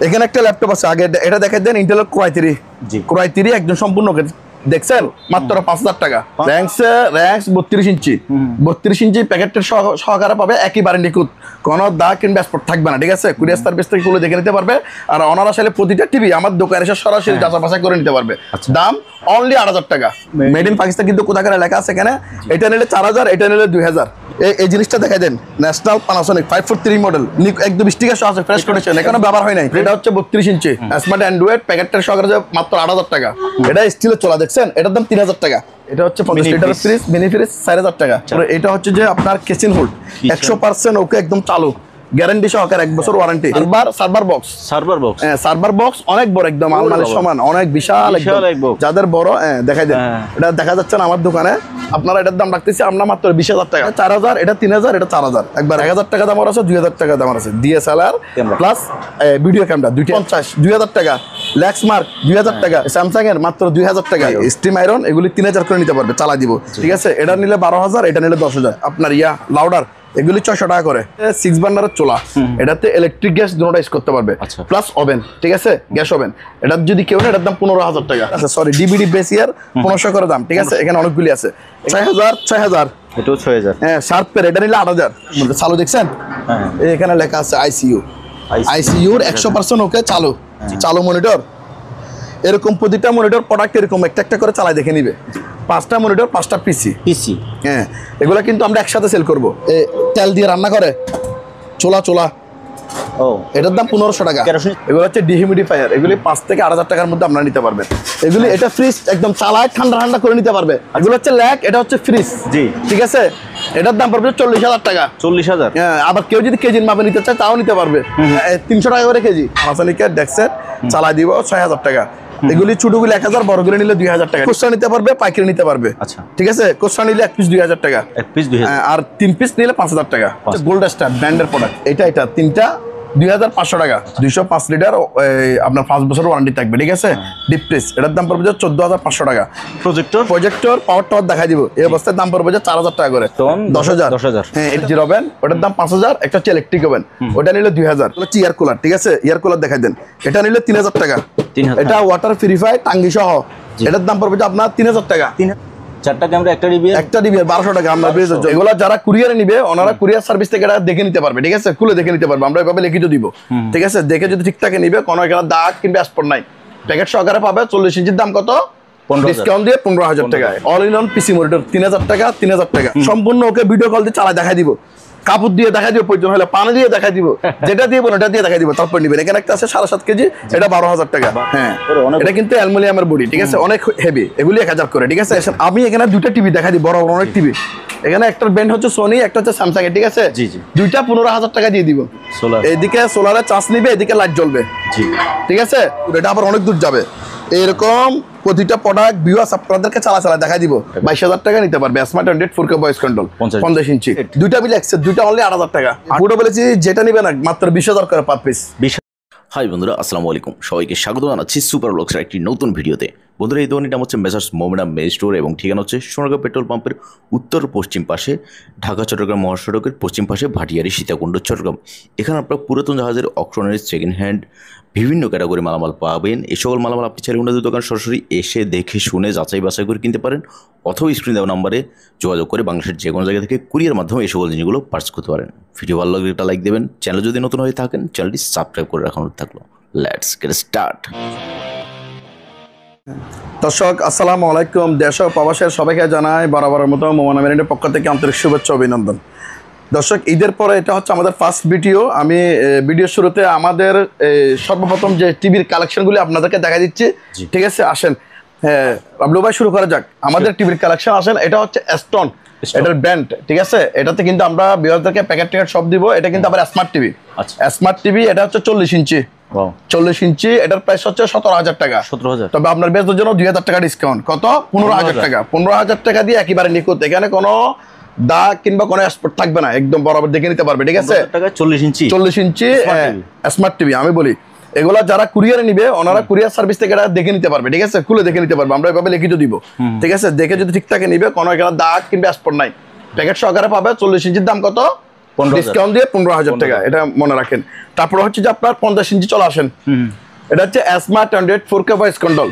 এখানে একটা ল্যাপটপ আছে, আগে এটা দেখাই দেন, Intel Core i3 Core i3 একদম সম্পূর্ণ দেখছেন মাত্র 5000 টাকা। র্যাঙ্কস 32 ইঞ্চি 32 ইঞ্চি প্যাকেটের সহকারে পাবে, একেবারে নিখুঁত, কোনো দাগ কিংবা স্পট থাকবে না। ঠিক আছে, কুরিয়ার সার্ভিস থেকে খুলে দেখে নিতে পারবে। আর অনার আসলে প্রতিটা টিভি আমার দোকানে এসে সরাসরি যাচাই বাছাই করে নিতে পারবে। দাম অনলি 8000 টাকা। মেড ইন পাকিস্তান কিন্তু কোথাকার লেখা আছে এখানে। এটা নিলে 4000, এটা নিলে 2000। এই জিনিসটা দেখাই দেন, ন্যাশনাল পানাসোনিক 543 মডেল, একদম স্টিকার সহ আছে, ফ্রেশ কন্ডিশন, এখনো ব্যবহার হয় নাই। এটা হচ্ছে 32 ইঞ্চি স্মার্ট অ্যান্ড্রয়েড, প্যাকেটের সহকারে মাত্র 8000 টাকা। এটা স্টিলের চলা, দেখছেন, এটার দাম 3000 টাকা। এটা হচ্ছে 50 লিটার ফ্রিজ, মিনি ফ্রিজ 4000 টাকা। এটা হচ্ছে যে আপনার কেচিন হোল্ড 100% ওকে, একদম চালু, গ্যারান্টি সহকারে 1 বছর ওয়ারেন্টি। সার্ভার বক্স অনেক বড়, একদম আলমারির সমান, অনেক বিশাল যাদের বড় দেখাই দেন। এটা দেখা যাচ্ছে না আমার দোকানে, আপনারা এটার দাম রাখতেছি আমরা মাত্র 20000 টাকা। 4000, এটা 3000, এটা 4000, একবার 1000 টাকা দাম আছে, 2000 টাকা দাম আছে। DSLR প্লাস ভিডিও ক্যামেরা 250, 2000 টাকা। ল্যাক্সমার্ক 2000 টাকা। স্যামসাং এর মাত্র 2000 টাকা। স্টিম আয়রন এগুলি 3000 করে নিতে পারবে, চালা দিব। ঠিক আছে, এটা নিলে 12000, এটা নিলে 10000। আপনার লাউডার এগুলি 600 টাকা করে। 6 বার্নারের চুলা, এটাতে ইলেকট্রিক গ্যাস দুটোটা ইউজ করতে পারবে, প্লাস ওভেন। ঠিক আছে, গ্যাস ওভেন। এটা যদি কেউ নেয়, এটার দাম 15000 টাকা। আচ্ছা সরি, ডিবিডি বেস ইয়ার 1500 করে দাম। ঠিক আছে, এখানে অনেকগুলি আছে। 6000 এটাও 6000। হ্যাঁ, শার্পের এটা নিলে 8000। চালু দেখছেন, এখানে লেখা আছে আইসিইউর 100% ওকে, চালু মনিটর। এরকম প্রতিটা মনিটর প্রোডাক্ট এরকম একটা করে চালাই দেখে নিবে। 5টা মনিটর, 5টা পিসি। হ্যাঁ, এগুলা কিন্তু আমরা একসাথে সেল করবো। তেল দিয়ে রান্না করে চোলা, এটার দাম 1500 টাকা। এগুলো হচ্ছে ডিহিউমিডিফায়ার, এগুলি 5 থেকে 8000 টাকার মধ্যে আপনারা নিতে পারবেন। এগুলি এটা ফ্রিজ একদম চালায় ঠান্ডা করে নিতে পারবে। এগুলো হচ্ছে ল্যাক, এটা হচ্ছে ফ্রিজ। ঠিক আছে, এটার দাম পড়বে 40000 টাকা। 40000। হ্যাঁ, আবার কেউ যদি কেজির মাপে নিতে চায় তাও নিতে পারবে। 300 টাকা করে কেজি। পানাসোনিকের ডেক্সের চালাই দিব 6000 টাকা। এগুলি ছোটগুলি 1000, বড়গুলি নিলে 2000 টাকা। খুচরা নিতে পারবে, পাইকারি নিতে পারবে। আচ্ছা, ঠিক আছে, খুচরা নিলে 1 পিস 2000 টাকা, 1 পিস 2000, আর 3 পিস নিলে 5000 টাকা। গোল্ড স্টার ব্র্যান্ডের প্রোডাক্ট, এটা তিনটা 2500 টাকা। 205 লিটার, আপনার 5 বছর ওয়ারেন্টি থাকবে। ঠিক আছে, ডিপ ফ্রিজ, এটার দাম পড়বে 14500 টাকা। প্রজেক্টর পাওয়ার টাওয়ার দেখাই দিব, এই অবস্থায় দাম পড়বে 4000 টাকা করে, 10000। হ্যাঁ, এটা জিরো ওভেন, ওটার দাম 5000। একটা হচ্ছে ইলেকট্রিক ওভেন, ওটা নিলে 2000। হচ্ছে এয়ার কুলার। ঠিক আছে, এয়ার কুলার দেখাই দেন, এটা নিলে 3000 টাকা। এটা ওয়াটার পিউরিফাই টাঙ্গি সহ, এটার দাম পড়বে আপনার 3000 টাকা। 4টা ক্যামেরা, একটা ডিবি 1200 টাকা। আমরা এগুলো যারা কুরিয়ারে নিবে, ওনারা কুরিয়ার সার্ভিস থেকে এটা দেখে নিতে পারবে। ঠিক আছে, খুলে দেখে নিতে পারবে, আমরা এভাবে লিখিত দিব। ঠিক আছে, দেখে যদি ঠিকঠাক নিবে, কোনো এখানে দাগ কিংবা স্পট নাই, প্যাকেট সহকারে পাবে। 40 ইঞ্চির দাম কত? ডিসকাউন্ট দিয়ে 15000 টাকা। All in on PC monitor 3000 টাকা, 3000 টাকা সম্পূর্ণ। ওকে ভিডিও কল দিয়ে চালা দেখাই দিব, কাপড় দিয়ে দেখা দিব, প্রয়োজন হলে পানি দিয়ে দেখা দিব, যেটা দিয়ে বলো এটা দিয়ে দেখা দিব, তারপর নিবেন। এখানে একটা আছে 7.5 কেজি, এটা 12000 টাকা। হ্যাঁ, এটা কিন্তু অ্যালুমিনিয়ামের বডি। ঠিক আছে, অনেক হেভি, এগুলি 1000 করে। ঠিক আছে, আমি এখানে দুইটা টিভি দেখা দিই, বড় অনেক টিভি। এখানে একটা ব্র্যান্ড হচ্ছে সোনি, একটা হচ্ছে স্যামসাং এর। ঠিক আছে, দুইটা 15000 টাকা দিয়ে দিব। এইদিকে সোলারে চার্জ নিবে, এদিকে লাইট জ্বলবে। ঠিক আছে, এটা আবার অনেক দূর যাবে। এরকম প্রতিটা প্রোডাক্ট ভিউয়ার্স আপনাদেরকে চালা দেখা দিব। 22000 টাকা নিতে পারবে। Smart Android 4K voice control 50 ইঞ্চি, দুইটা বিল একসাথে, দুইটা অনলি 8000 টাকা। পুরো বলেছি যেটা নিবে না মাত্র 20000 করে পার পিস। হাই বন্ধুরা, আসসালামু আলাইকুম, সবাইকে স্বাগত জানাচ্ছি সুপার ব্লগসের একটি নতুন ভিডিওতে। বন্ধুরা, এই দোকানটির নাম হচ্ছে মেসার্স মোমেনা মেজ স্টোর এবং ঠিকানা হচ্ছে সোনারগাঁও পেট্রোল পাম্পের উত্তর পশ্চিম পাশে, ঢাকা চট্টগ্রাম মহাসড়কের পশ্চিম পাশে, ভাটিয়ারি সীতাকুণ্ড চট্টগ্রাম। এখানে আপনার পুরাতন জাহাজের অকশনের সেকেন্ড হ্যান্ড বিভিন্ন ক্যাটাগরি মালামাল পাবেন। এই সকল মালামাল আপনি চাইলে ওনাদের দোকান সরাসরি এসে দেখে শুনে যাচাই বাছাই করে কিনতে পারেন, অথবা স্ক্রিন দেওয়া নাম্বারে যোগাযোগ করে বাংলাদেশের যে কোনো জায়গা থেকে কুরিয়ার মাধ্যমে এই সকল জিনিসগুলো পার্চেস করতে পারেন। ভিডিও ভালো লাগলে একটা লাইক দেবেন, চ্যানেল যদি নতুন হয়ে থাকেন চ্যানেলটি সাবস্ক্রাইব করে রাখানো থাকলো। Let's get start. দর্শক আসসালামু আলাইকুম, দেশ ও প্রবাসের সবাইকে জানাই বরাবরের মতো মোমেনা মেরিনের পক্ষ থেকে আন্তরিক শুভেচ্ছা অভিনন্দন। দর্শক, ঈদের পরে এটা হচ্ছে আমাদের ফার্স্ট ভিডিও। আমি ভিডিও শুরুতে আমাদের সর্বপ্রথম যে টিভির কালেকশনগুলি আপনাদেরকে দেখা দিচ্ছি। ঠিক আছে, আসেন রাবলু ভাই শুরু করা যাক। আমাদের টিভির কালেকশন আসেন, এটা হচ্ছে স্টোন, এটার ব্র্যান্ড। ঠিক আছে, এটাতে কিন্তু আমরা ভিউয়ারদেরকে প্যাকেট সব দিব। এটা কিন্তু আবার স্মার্ট টিভি। স্মার্ট টিভি, এটা হচ্ছে 40 ইঞ্চি। 40 ইঞ্চি, এটার প্রাইস হচ্ছে 17000 টাকা। 17000, তবে আপনার বেচদের জন্য 2000 টাকা ডিসকাউন্ট। কত? 15000 টাকা। 15000 টাকা দিয়ে একেবারে নিখুঁত, এখানে কোনো দাগ কিংবা কোনো স্পট থাকবে না, একদম বরাবর দেখে নিতে পারবে। ঠিক আছে, 40 ইঞ্চি স্মার্ট টিভি। আমি বলি এগুলা যারা কুরিয়ারে নিবে, ওনারা কুরিয়ার সার্ভিস থেকে এটা দেখে নিতে পারবে। ঠিক আছে, খুলে দেখে নিতে পারবে, আমরা এভাবে লিখিত দিব। ঠিক আছে, দেখে যদি ঠিকঠাক নিবে, কোনো এখানে দাগ কিংবা স্পট নাই, প্যাকেট সহকারে পাবে। 40 ইঞ্চির দাম কত? ডিসকাউন্ট দিয়ে 15,000 টাকা, এটা মনে রাখেন। তারপর হচ্ছে যে আপনার 50 ইঞ্চি চলে আসেন, এটা হচ্ছে smart Android 4K voice control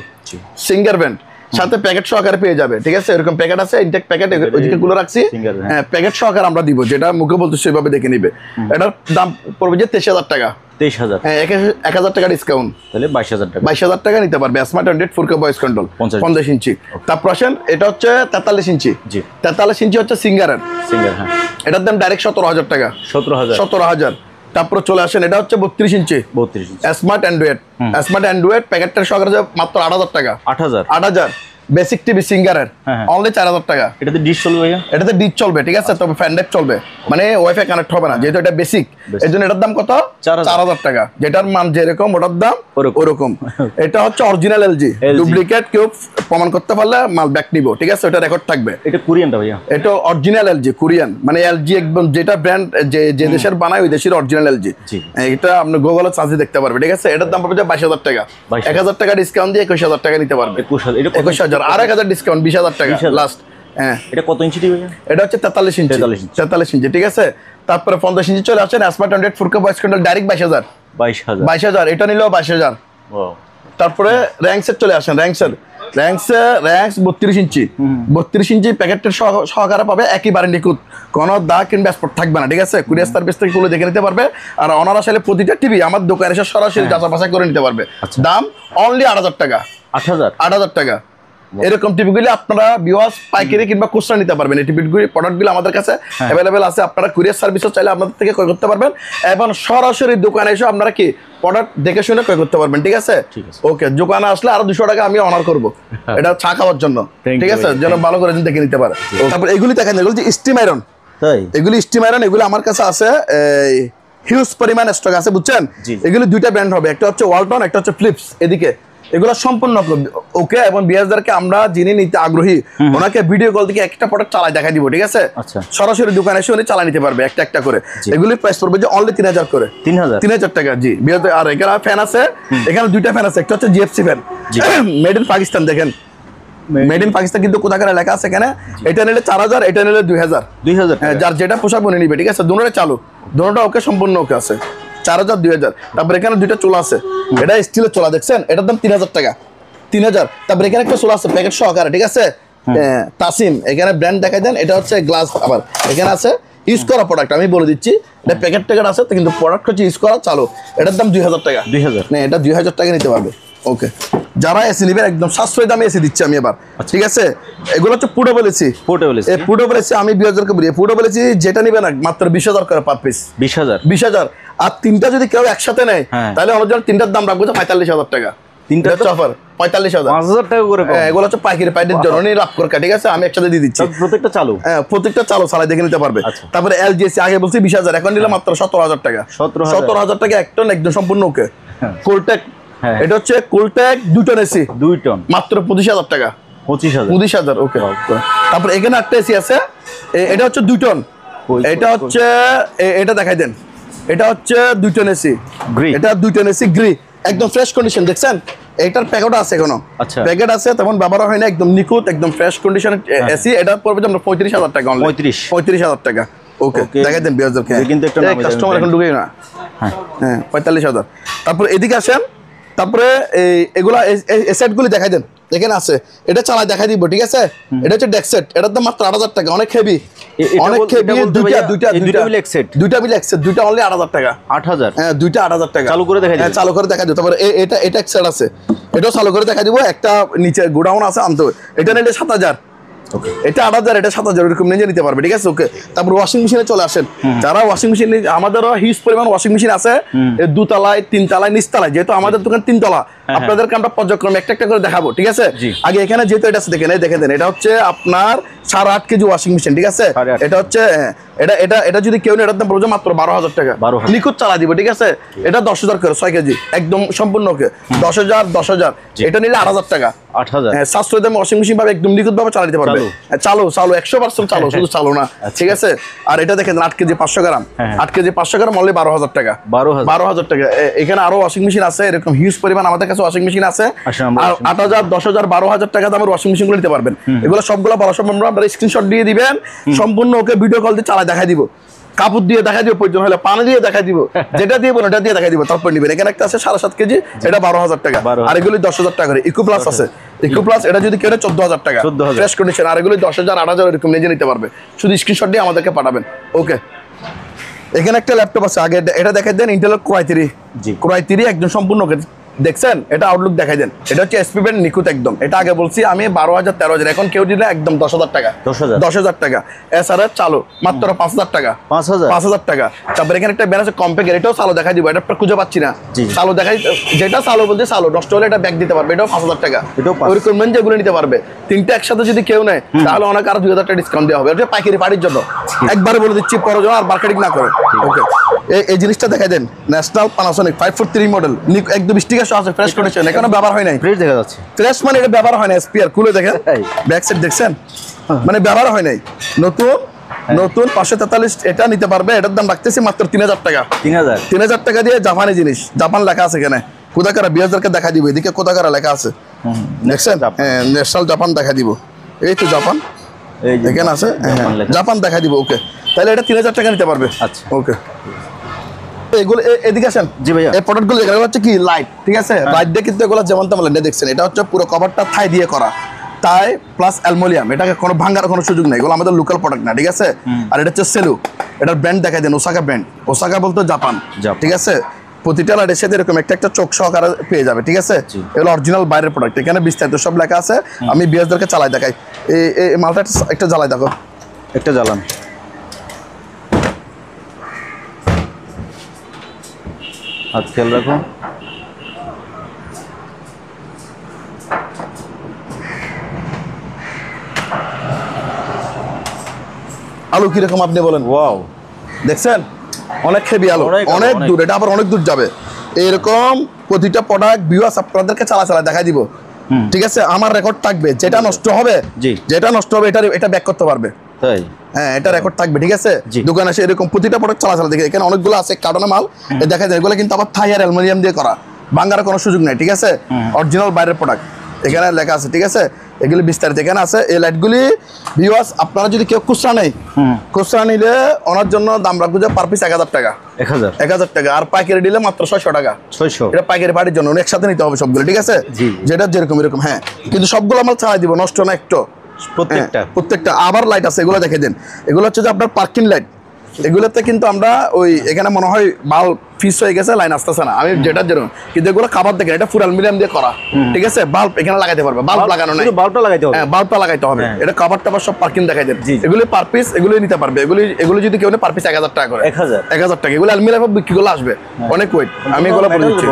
singer band, সাথে প্যাকেট সহকারে পেয়ে যাবে, ঠিক আছে? এরকম প্যাকেট আছে, ইনটেক প্যাকেট ওইদিকে গুলো রাখছি, হ্যাঁ প্যাকেট সহকারে আমরা দিব, যেটা মুখে বলতে সেভাবে দেখে নিবে। এটার দাম পড়বে যে 23,000 টাকা। 23,000, হ্যাঁ 1,000 টাকা ডিসকাউন্ট, তাহলে 22,000 টাকা। 22,000 টাকা নিতে পারবে smart Android 4K voice control 50 ইঞ্চি। তারপর আসেন, এটা হচ্ছে 43 ইঞ্চি। জি, 43 ইঞ্চি হচ্ছে সিঙ্গারের, হ্যাঁ এটার দাম ডাইরেক্ট 17,000 টাকা। 17,000। তারপর চলে আসেন, এটা হচ্ছে 32 ইঞ্চি স্মার্ট অ্যান্ড্রয়েড। স্মার্ট অ্যান্ড্রয়েড প্যাকেটটার সহকারে মাত্র 8,000 টাকা। 8,000 বেসিক টিভি সিঙ্গারের অনলি 4,000 টাকা। এটাতে ডিশ চলবে ভাইয়া? এটাতে ডিশ চলবে, ঠিক আছে, তবে ফ্যান ড্রাইভ চলবে, মানে ওয়াইফাই কানেক্ট হবে না, যেহেতু এটা বেসিক। এর জন্য এটার দাম কত? 4,000 টাকা। যেটার মান যেরকম ওটার দাম ওরকম। এটা হচ্ছে অরিজিনাল এলজি, ডুপ্লিকেট কেউ প্রমাণ করতে পারলে মাল ব্যাক নিব, ঠিক আছে? ওটা রেকর্ড থাকবে। এটা কোরিয়ানটা ভাইয়া? এটা অরিজিনাল এলজি, কোরিয়ান, মানে এলজি একদম যেটা ব্র্যান্ড যে দেশের বানায় ওই দেশের অরিজিনাল এলজি। এটা আপনি গুগলে সার্চে দেখতে পারবে, ঠিক আছে? এটার দাম পাবে 22,000 টাকা। 1,000 টাকা ডিসকাউন্ট দিয়ে 21,000 টাকা নিতে পারবে। 21,000 আর 1,000 ডিসকাউন্ট 20,000 টাকা লাস্ট। হ্যাঁ, এটা কত ইঞ্চি টিভি? এটা হচ্ছে 43 ইঞ্চি। 43 ইঞ্চি, ঠিক আছে? তারপরে 50 ইঞ্চি চলে আসেন smart Android 4K voice control direct 22,000। এটা নিলেও 22,000। তারপরে র্যাঙ্কসের চলে আসেন, র্যাঙ্কস 32 ইঞ্চি। 32 ইঞ্চি প্যাকেটের সহকারে পাবে, একইবারে নিখুঁত, কোনো দাগ কিংবা স্পট থাকবে না, ঠিক আছে? কুরিয়ার সার্ভিস থেকে খুলে দেখে নিতে পারবে। আর অনার আসলে প্রতিটা টিভি আমার দোকানে এসে সরাসরি যাচাই বাছাই করে নিতে পারবে। দাম অনলি 8,000 টাকা। 8,000 টাকা। এরকম টিভিগুলি আপনারা ভিউয়ার্স পাইকারি কিংবা খুচরা নিতে পারবেন। এই টিভিগুলি প্রোডাক্টগুলো আমাদের কাছে অ্যাভেলেবেল আছে, আপনারা কুরিয়ার সার্ভিসও চাইলে আপনাদের থেকে ক্রয় করতে পারবেন, এবং সরাসরি দোকানে এসে আপনারা কি প্রোডাক্ট দেখে শুনে ক্রয় করতে পারবেন, ঠিক আছে? ওকে, দোকানে আসলে আরো 200 টাকা আমি অনার করবো, এটা চা খাওয়ার জন্য, ঠিক আছে? যেন ভালো করে দেখে নিতে পারে। তারপর এগুলি দেখেন, এগুলো যে স্টিম আয়রন, এগুলি স্টিম আয়রন, এগুলো আমার কাছে আছে হিউজ পরিমাণ স্টক আছে, বুঝছেন? এগুলি দুইটা ব্র্যান্ড হবে, একটা হচ্ছে ওয়ালটন, একটা হচ্ছে ফিলিপস। এদিকে এগুলো সম্পূর্ণ ওকে, এবং বিয়ারদারকে আমরা যিনি নিতে আগ্রহী ওনাকে ভিডিও কল থেকে একটা প্রোডাক্ট চালাই দেখা দিব, ঠিক আছে? সরাসরি দোকানে এসে উনি চালাই নিতে পারবে একটা একটা করে। এগুলির প্রাইস পড়বে যে অনলি 3,000 করে। 3,000 টাকা। জি, বিয়ারদার। আর এখানে ফ্যান আছে, এখানে দুইটা ফ্যান আছে, একটা হচ্ছে GFC fan, made in Pakistan. দেখেন মেড ইন পাকিস্তান কিন্তু কোথাকার লেখা আছে এখানে। এটা নিলে 4,000, এটা নিলে 2,000। যার যেটা পোশাক বনে নিবে, ঠিক আছে? দুটোটা চালু, দুটোটা ওকে, সম্পূর্ণ ওকে আছে। 4,000, 2,000। তারপর এখানে দুইটা চুলা আছে, এটা স্টিলের চুলা, দেখছেন? এটার দাম 3,000 টাকা। 3,000। তারপর এখানে একটা চুলা আছে প্যাকেট সহকারে, ঠিক আছে? তাসিম, এখানে ব্র্যান্ড দেখাই দেন। এটা হচ্ছে গ্লাস, আবার এখানে আছে ইউজ করা প্রোডাক্ট, আমি বলে দিচ্ছি। এটা প্যাকেট ট্যাকেট আছে, কিন্তু প্রোডাক্ট হচ্ছে ইউজ করা চালু। এটার দাম 2,000 টাকা। 2,000 না, এটা 2,000 টাকা নিতে পারবে। ওকে, যারা এসি নেবেন একদম সাশ্রয় দামে এসি দিচ্ছি আমি এবার, ঠিক আছে? এগুলো হচ্ছে পোর্টেবল এসি। পোর্টেবল এসি আমি 2,000 কে বলি। পোর্টেবল এসি যেটা নিবে না মাত্র 20,000 করে পার পিস। 20,000। আর তিনটা যদি কেউ একসাথে নেয় তাহলে অনেকজন তিনটার দাম রাখবো 45,000 টাকা। তিনটা অফার 45,000। 5,000 টাকা করে। এগুলো হচ্ছে পাইকারি পাইটের জন্য লাভ করে, ঠিক আছে? আমি একসাথে দিয়ে দিচ্ছি। প্রত্যেকটা চালু? হ্যাঁ, প্রত্যেকটা চালু, চালাই দেখে নিতে পারবে। তারপরে এলজিএসি আগে বলছি 20,000, এখন নিলে মাত্র 17,000 টাকা। 17,000 টাকা এক টন, একদম সম্পূর্ণ ওকে। কোলটেক, এটা হচ্ছে কোলটেক 2 টন এসি, 2 টন, মাত্র 25,000 টাকা। 25,000। ওকে। তারপর এখানে একটা এসি আছে, এটা হচ্ছে 2 টন। এটা হচ্ছে, এটা দেখাই দেন, এটা হচ্ছে 2 টন এসি। এটা 2 টন এসি গ্রি, একদম ফ্রেশ কন্ডিশন, দেখছেন? এটার প্যাকেট আছে এখনো, প্যাকেট আছে, তেমন ব্যবহার হয় না, একদম নিখুঁত, একদম ফ্রেশ কন্ডিশনের এসি। এটা পড়বে আমরা 35,000 টাকা। 35,000 টাকা। ওকে, দেখাই দেন বিয়ারদেরকে, কিন্তু একটা কাস্টমার এখন ঢুকেই না। হ্যাঁ, 45,000। তারপর এদিকে আসেন, তারপরে এগুলা সেটগুলি দেখাই দেন, এখানে আছে, এটা চালাই দেখাই দিব, ঠিক আছে? এটা হচ্ছে ডেক সেট, এটার দাম মাত্র 8,000 টাকা। অনেক হেভি, অনেক হেভি। দুইটা মিলে এক সেট, দুইটা অনলি 8,000 টাকা। 8,000? হ্যাঁ, দুইটা 8,000 টাকা। চালু করে দেখাই, চালু করে দেখাই দিব। তারপরে এটা এক সেট আছে, এটাও চালু করে দেখাই দিব। একটা নিচে গোডাউন আছে আনতে, এটা নিলে 7,000। এটা 8,000, এটা 7,000, এরকম নিজে নিতে পারবে, ঠিক আছে? ওকে। তারপর ওয়াশিং মেশিনে চলে আসেন, যারা ওয়াশিং মেশিন, আমাদেরও হিউজ পরিমাণ ওয়াশিং মেশিন আছে, 2 তলায়, 3 তলায়, নিচতলায়। যেহেতু আমাদের দোকান 3 তলা, আপনাদেরকে আমরা পর্যায়ক্রমে একটা একটা করে দেখাবো, ঠিক আছে? আগে এখানে যেহেতু এটা আছে, দেখেন, দেখে দেন, এটা হচ্ছে আপনার 8.5 কেজি ওয়াশিং মেশিন, ঠিক আছে? এটা হচ্ছে, এটা যদি কেউ এটার দাম পড়বে মাত্র 12,000 টাকা। নিখুঁত চালা দিব, ঠিক আছে? এটা 10,000 করে, 6 কেজি, একদম সম্পূর্ণ ওকে। 10,000। এটা নিলে 8,000 টাকা। 8,000। হ্যাঁ, সাশ্রয় দামে ওয়াশিং মেশিন পাবে, একদম নিখুঁত ভাবে চালা দিতে পারবে। চালু 100% চালু, শুধু চালু না, ঠিক আছে? আর এটা দেখেন 8 কেজি 500 গ্রাম, 8 কেজি 500 গ্রাম অনলি 12,000 টাকা। 12,000 টাকা। এখানে আরো ওয়াশিং মেশিন আছে, এরকম হিউজ পরিমাণ আমাদের কাছে ওয়াশিং মেশিন আছে। আর 8,000, 10,000, 12,000 টাকা দামের ওয়াশিং মেশিন গুলো নিতে পারবেন। এগুলো সবগুলো বলা সম্ভব না, আপনারা স্ক্রিনশট দিয়ে দিবেন, সম্পূর্ণ ওকে ভিডিও কল দিয়ে চালা দেখাই দিব। কাপড় দিয়ে দেখা দিব, প্রয়োজন হলে পানি দিয়ে দেখা দিব, যেটা দিয়ে বলো ওটা দিয়ে দেখা দিব, তারপর নিবেন। এখানে একটা আছে 7.5 কেজি, এটা 12,000 টাকা, আর এগুলি 10,000 টাকা করে। ইকো প্লাস আছে, ইকো প্লাস এটা যদি কেটে 14,000 টাকা ফ্রেশ কন্ডিশন, আর এগুলি 10,000 8,000 এরকম নিজে নিতে পারবে। শুধু স্ক্রিনশট দিয়ে আমাদেরকে পাঠাবেন। ওকে, এখানে একটা ল্যাপটপ আছে, আগে এটা দেখাই দেন, ইন্টেলের Core i3 একদম সম্পূর্ণ দেখছেন, এটা আউটলুক দেখাই দেন। এটা হচ্ছে এসপি ব্যান্ড নিখুঁত একদম। এটা আগে বলছি আমি 12,000 13,000, এখন কেউ দিলে একদম 10,000 টাকা, 10,000 টাকা। এছাড়া চালু মাত্র 5,000 টাকা, 5,000 টাকা। তারপরে এখানে একটা ব্যান্ড আছে কম্পেকের, এটাও চালু দেখাই দিব, এটা খুঁজে পাচ্ছি না। চালু দেখাই, যেটা চালু বলতে চালু, নষ্ট হলে এটা ব্যাক দিতে পারবে, এটাও 5,000 টাকা। ওইরকম যেগুলো নিতে পারবে, তিনটা একসাথে যদি কেউ নেয় তাহলে অনেক আরো 2,000 টাকা ডিসকাউন্ট দেওয়া হবে। এটা পাইকারি পার্টির জন্য একবারে বলে দিচ্ছি, পরজন আর মার্কেটিং না করে। ওকে, এই জিনিসটা দেখাই দেন, ন্যাশনাল পানাসোনিক 543 মডেল, একদম স্টিকার আছে, ফ্রেশ কন্ডিশন, এখনো ব্যবহার হয় নাই। ফ্রেশ দেখা যাচ্ছে, ফ্রেশ মানে এটা ব্যবহার হয় না। স্পিয়ার খুলে দেখেন, ব্যাক সাইড দেখছেন, মানে ব্যবহার হয় নাই, নতুন 543 এটা নিতে পারবে। এটার দাম রাখতেছি মাত্র 3,000 টাকা। 3,000 টাকা দিয়ে জাপানি জিনিস, জাপান লেখা আছে এখানে, কোথাকার বিয়ারদেরকে দেখা দিব, এদিকে কোথাকার লেখা আছে দেখছেন, হ্যাঁ ন্যাশনাল জাপান দেখা দিব, এই তো জাপান এখানে আছে, জাপান দেখা দিব। ওকে, তাহলে এটা 3,000 টাকা নিতে পারবে। আচ্ছা, ওকে, এগুলো এদিকে আসেন। জি ভাইয়া, এই প্রোডাক্টগুলো এগুলো হচ্ছে কি লাইট, ঠিক আছে, লাইট দিয়ে কিন্তু এগুলো যেমন তেমন লাইট দেখছেন, এটা হচ্ছে পুরো কভারটা থাই দিয়ে করা, তাই প্লাস অ্যালুমিনিয়াম, এটাকে কোনো ভাঙার কোনো সুযোগ নেই, এগুলো আমাদের লোকাল প্রোডাক্ট না, ঠিক আছে। আর এটা হচ্ছে সেলু, এটার ব্র্যান্ড দেখাই দেন, ওসাকা ব্র্যান্ড, ওসাকা বলতে জাপান, ঠিক আছে। প্রতিটা লাইটের সাথে এরকম একটা চোখ সহকারে পেয়ে যাবে, ঠিক আছে। এগুলো অরিজিনাল বাইরের প্রোডাক্ট, এখানে বিস্তারিত সব লেখা আছে। আমি বিয়ারদেরকে চালাই দেখাই, এই মালটা একটা জ্বালাই দেখো, একটা জ্বালান, হাত খেয়াল রাখো। আলু কিরকম আপনি বলেন? ওয়াও, দেখছেন অনেক হেভি আলু, অনেক দূর, এটা আবার অনেক দূর যাবে। এরকম প্রতিটা প্রোডাক্ট ভিউয়ার্স আপনাদেরকে চালা দেখাই দিব, ঠিক আছে। আমার রেকর্ড থাকবে, যেটা নষ্ট হবে এটা ব্যাক করতে পারবে, তাই হ্যাঁ, এটা রেকর্ড থাকবে, ঠিক আছে। দোকানে এসে এরকম প্রতিটা প্রোডাক্ট চালা দেখে, এখানে অনেকগুলো আছে কার্টনে মাল দেখা যায়, এগুলো কিন্তু আবার থাই আর অ্যালুমিনিয়াম দিয়ে করা, ভাঙার কোনো সুযোগ নেই, ঠিক আছে। অরিজিনাল বাইরের প্রোডাক্ট এখানে লেখা আছে, ঠিক আছে। এগুলি বিস্তারিত এখানে আছে। এই লাইটগুলি ভিউয়ার্স আপনারা যদি কেউ খুচরা নেই, খুচরা নিলে ওনার জন্য দাম রাখবো যে পার পিস 1,000 টাকা, 1,000 টাকা, আর পাইকারি দিলে মাত্র 600 টাকা। 600, এটা পাইকারি বাড়ির জন্য, একসাথে নিতে হবে সবগুলো, ঠিক আছে, যেটা যেরকম এরকম, হ্যাঁ। কিন্তু সবগুলো আমরা ছাড়াই দিব, নষ্ট না একটু, প্রত্যেকটা। আবার লাইট আছে, এগুলো দেখে দেন, এগুলো হচ্ছে যে আপনার পার্কিং লাইট, এগুলোতে কিন্তু আমরা ওই এখানে মনে হয় বাল্ব ফিস হয়ে গেছে, লাইন আসতেছে না, আমি যেটার জন্য, কিন্তু এগুলো খাবার দেখেন, এটা ফুল অ্যালুমিনিয়াম দিয়ে করা, ঠিক আছে। বাল্ব এখানে লাগাইতে পারবে, বাল্ব লাগানো নাই, বাল্বটা লাগাইতে হবে, হ্যাঁ বাল্বটা লাগাইতে হবে। এটা কাভারটা বা সব পার্কিং দেখাই দেন, এগুলি পার পিস, এগুলি নিতে পারবে, এগুলি যদি কেউ পার পিস 1,000 টাকা করে, 1,000 টাকা। এগুলো অ্যালুমিনিয়াম বিক্রি করলে আসবে অনেক ওয়েট, আমি এগুলো বলে দিচ্ছি,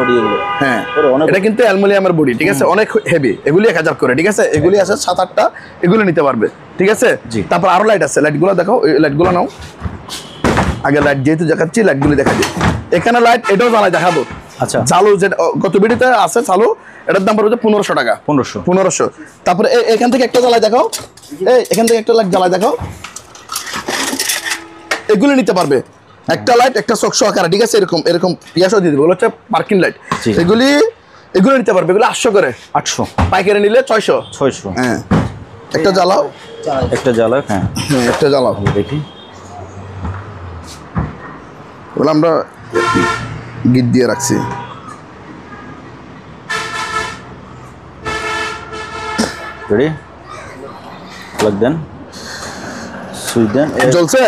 হ্যাঁ এটা কিন্তু অ্যালুমিনিয়ামের বডি, ঠিক আছে, অনেক হেভি। এগুলি 1,000 করে, ঠিক আছে। এগুলি আছে 7-8টা, এগুলো নিতে পারবে, ঠিক আছে। তারপর আরো লাইট আছে, লাইটগুলো দেখো, লাইটগুলো নাও। আগে লাইট যেহেতু দেখাচ্ছি, লাইটগুলি দেখা দিই। এখানে লাইট এটাও জ্বালাই দেখাবো। আচ্ছা, চালু যেটা গত ভিডিওতে আছে চালু, এটার দাম পড়বে 1,500 টাকা, 1,500। তারপরে এখান থেকে একটা জ্বালাই দেখাও, এখান থেকে একটা লাইট জ্বালাই দেখাও, এগুলি নিতে পারবে। একটা লাইট, একটা চোখ সহকারে, ঠিক আছে, এরকম ইয়াসও দিয়ে দেবে, ওগুলো হচ্ছে পার্কিং লাইট। এগুলো নিতে পারবে, এগুলো 800 করে, 800, পাইকারি নিলে 600। হ্যাঁ, একটা জ্বালাও, একটা জ্বালাও, হ্যাঁ একটা জ্বালাও, দেখি। ওগুলো আমরা গিট দিয়ে রাখছি, জ্বলছে,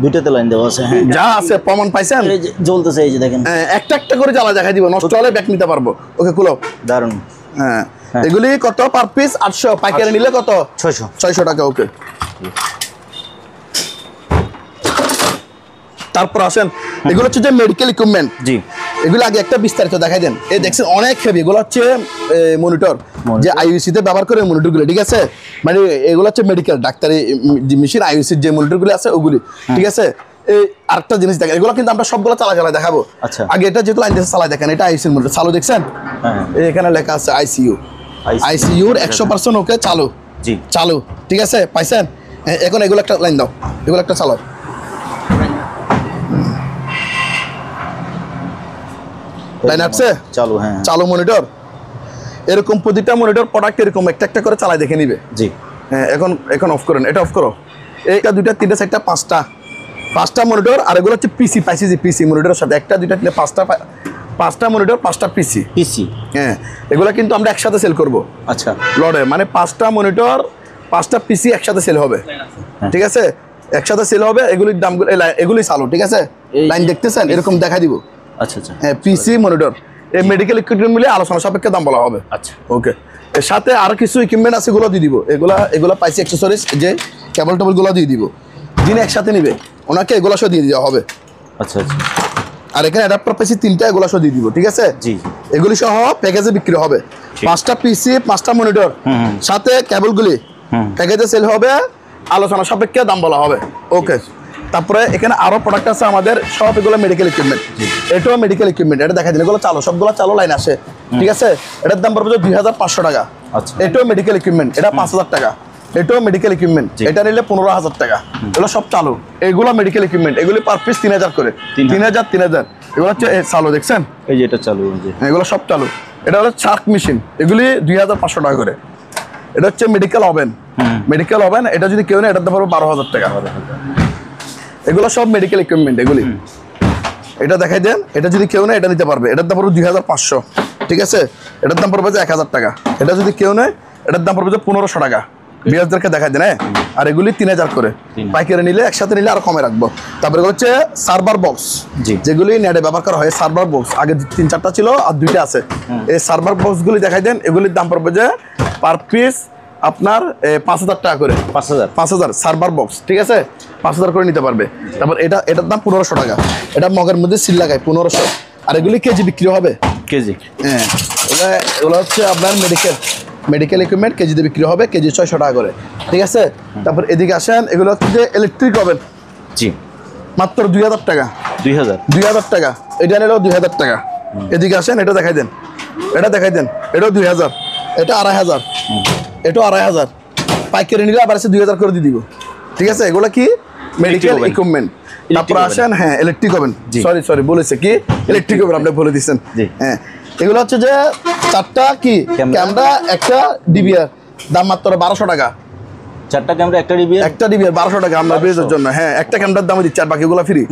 দুইটাতে লাইন দেওয়া আছে, হ্যাঁ যা আছে প্রমাণ পাইছেন, জ্বলতেছে, এই যে দেখেন, একটা একটা করে জ্বালা দেখাই দিব, নষ্ট হলে ব্যাক নিতে পারবো। ওকে, খুলো, দারুন। হ্যাঁ, এগুলি কত পার পিস? 800, পাইকারি নিলে কত? 600 টাকা। ওকে, তারপর আসেন, এগুলো হচ্ছে যে মেডিকেল ইকুইপমেন্ট, জি, এগুলো আগে একটা বিস্তারিত দেখাই দেন। এই দেখছেন অনেক হেভি, এগুলো হচ্ছে মনিটর, যে আইইউসি তে ব্যবহার করে মনিটরগুলো, ঠিক আছে। মানে এগুলো হচ্ছে মেডিকেল ডাক্তারি মেশিন, আইইউসির যে মনিটরগুলো আছে ওগুলি, ঠিক আছে। এই আরেকটা জিনিস দেখেন, এগুলো কিন্তু আমরা সবগুলো চালা দেখাবো। আচ্ছা, আগে এটা যেহেতু লাইন দিয়ে চালা দেখেন, এটা আইইউসির মনিটর, চালু দেখছেন, এখানে লেখা আছে আইসিইউর 100% ওকে, চালু, জি চালু, ঠিক আছে, পাইছেন। এখন এগুলো একটা লাইন দাও, এগুলো একটা চালাও, লাইন আসছে, চালু, হ্যাঁ চালু মনিটর। এরকম প্রতিটা মনিটর প্রোডাক্ট এরকম একটা করে চালাই দেখে নিবে, জি। হ্যাঁ, এখন অফ করেন, এটা অফ করো, এইটা 2টা 3টা 4টা 5টা 5টা মনিটর, আর এগুলো হচ্ছে পিসি পাইছি, যে পিসি মনিটরের সাথে একটা দুইটা তিনটা পাঁচটা মনিটর 5টা পিসি। পিসি, হ্যাঁ, এগুলো কিন্তু আমরা একসাথে সেল করব। আচ্ছা, লড়ে মানে 5টা মনিটর 5টা পিসি একসাথে সেল হবে, ঠিক আছে, একসাথে সেল হবে। এগুলির দামগুলো এগুলি চালু, ঠিক আছে, লাইন দেখতেছেন এরকম দেখা দিব। আচ্ছা আচ্ছা, হ্যাঁ, পিসি মনিটর এই মেডিকেল ইকুইপমেন্ট মিলে আলোচনা সাপেক্ষে দাম বলা হবে। আচ্ছা, ওকে, এর সাথে আরো কিছু ইকুইপমেন্ট আছে, এগুলো দিয়ে দিব। এগুলা পাইছি অ্যাকসেসরিজ, যে কেবল টেবলগুলো দিয়ে দিব। যিনি একসাথে নিবে ওনাকে এগুলো সহ দিয়ে দেওয়া হবে। আচ্ছা আচ্ছা, আর এখানে অ্যাডাপ্টার পাইছি 3টা, এগুলো সহ দিয়ে দিব, ঠিক আছে। জি, এগুলি সহ প্যাকেজে বিক্রি হবে। 5টা পিসি 5টা মনিটর সাথে কেবলগুলি প্যাকেজে সেল হবে, আলোচনা সাপেক্ষে দাম বলা হবে। ওকে, তারপরে এখানে আরো প্রোডাক্ট আছে আমাদের, সব এগুলো মেডিকেল ইকুইপমেন্ট। এটাও মেডিকেল ইকুইপমেন্ট, এটা দেখা দিন, এগুলো চালু, সবগুলো চালু লাইন আসে, ঠিক আছে। এটার দাম পড়বে 2500 টাকা। আচ্ছা, এটাও মেডিকেল ইকুইপমেন্ট, এটা 5000 টাকা। এটাও মেডিকেল ইকুইপমেন্ট, এটা নিলে 15000 টাকা। এগুলো সব চালু, এগুলো মেডিকেল ইকুইপমেন্ট, এগুলি পার পিস 3000 করে, 3000 এগুলো হচ্ছে চালু, দেখছেন এই যে এটা চালু, যে এগুলো সব চালু। এটা হলো শার্ক মেশিন, এগুলি 2500 টাকা করে। এটা হচ্ছে মেডিকেল ওভেন, মেডিকেল ওভেন, এটা যদি কেউ নেয় এটার দাম পড়বে 12000 টাকা। এগুলো সব মেডিকেল ইকুইপমেন্ট এগুলি। এটা দেখাই দেন, এটা যদি কেউ নেয় এটা নিতে পারবে, এটার দাম পড়বে 2500, ঠিক আছে। এটার দাম পড়বে 1000 টাকা। এটা যদি কেউ নেয় এটার দাম পড়বে 1500 টাকা। বিয়ারদেরকে দেখাই দেন, হ্যাঁ। আর এগুলি 3000 করে, পাইকারি নিলে একসাথে নিলে আরো কমে রাখবো। তারপরে হচ্ছে সার্ভার বক্স, যেগুলি নেটে ব্যবহার করা হয়, সার্ভার বক্স আগে 3-4টা ছিল, আর 2টা আছে। এই সার্ভার বক্সগুলি দেখাই দেন, এগুলির দাম পড়বে যে পার পিস আপনার 5000 টাকা করে। 5000 সার্ভার বক্স, ঠিক আছে, 5000 করে নিতে পারবে। তারপর এটার দাম 1500 টাকা। এটা মগের মধ্যে সিল লাগায় 1500। আর এগুলি কেজি বিক্রি হবে, কেজি। হ্যাঁ, এগুলো হচ্ছে আপনার মেডিকেল ইকুইপমেন্ট, কেজিতে বিক্রি হবে, কেজি 600 টাকা করে, ঠিক আছে। তারপর এদিকে আসেন, এগুলো হচ্ছে যে ইলেকট্রিক ওভেন, জি, মাত্র 2000 টাকা। 2000 টাকা, এটা নিলেও 2000 টাকা। এদিকে আসেন, এটা দেখাই দেন, এটাও 2000, এটা 2500, এটাও 2500। পাইকারি নিলে আবার 2000 করে দিয়ে দিব, ঠিক আছে। এগুলো কি মেডিকেল ইকুইপমেন্ট। তারপর আসেন, হ্যাঁ, ইলেকট্রিক ওভেন, সরি বলেছে কি ইলেকট্রিক ওভেন, আপনি বলে দিচ্ছেন, হ্যাঁ। এগুলো হচ্ছে যে 4টা কি ক্যামেরা, একটা ডিবিআর, দাম মাত্র 1200 টাকা। 4টা ক্যামেরা, একটা ডিবিআর 1200 টাকা আমরা বেজের জন্য, হ্যাঁ। একটা ক্যামেরার দাম দিচ্ছে, আর বাকিগুলো ফ্রি।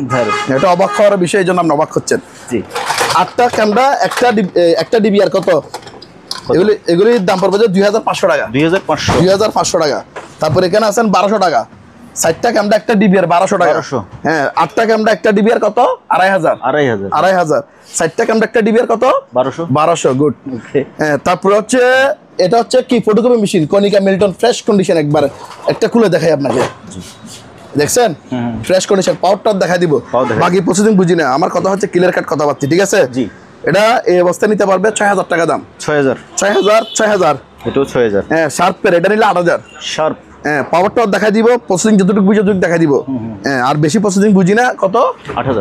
এটা অবাক হওয়ার বিষয়, এই জন্য আপনি অবাক হচ্ছেন। 8টা ক্যামেরা, একটা ডিবিআর কত? এগুলির দাম পড়বে যে 2500 টাকা। 2500 টাকা। তারপর এখানে আছেন 1200 টাকা। 4টা ক্যামেরা, একটা ডিবিআর 1200 টাকা। হ্যাঁ, 8টা ক্যামেরা, একটা ডিবিআর কত? 2500। 4টা ক্যামেরা, একটা ডিবিআর কত? 1200। গুড। হ্যাঁ, তারপরে হচ্ছে এটা হচ্ছে কি photocopy machine, Konika Milton, fresh condition, একবার একটা খুলে দেখাই আপনাকে, দেখছেন ফ্রেশ কন্ডিশন। পাওয়ারটা দেখা দিব, বাকি প্রসেসিং বুঝি না, আমার কথা হচ্ছে ক্লিয়ার কাট কথাবার্তা, ঠিক আছে। এটা এই অবস্থায় নিতে পারবে 6000 টাকা দাম। 6000 এটাও 6000। হ্যাঁ, শার্পের এটা নিলে 8000। শার্প, হ্যাঁ, পাওয়ারটাও দেখা দিব, প্রসেসিং যতটুকু বুঝে দেখা দিব। হ্যাঁ, আর বেশি প্রসেসিং বুঝি না, কত?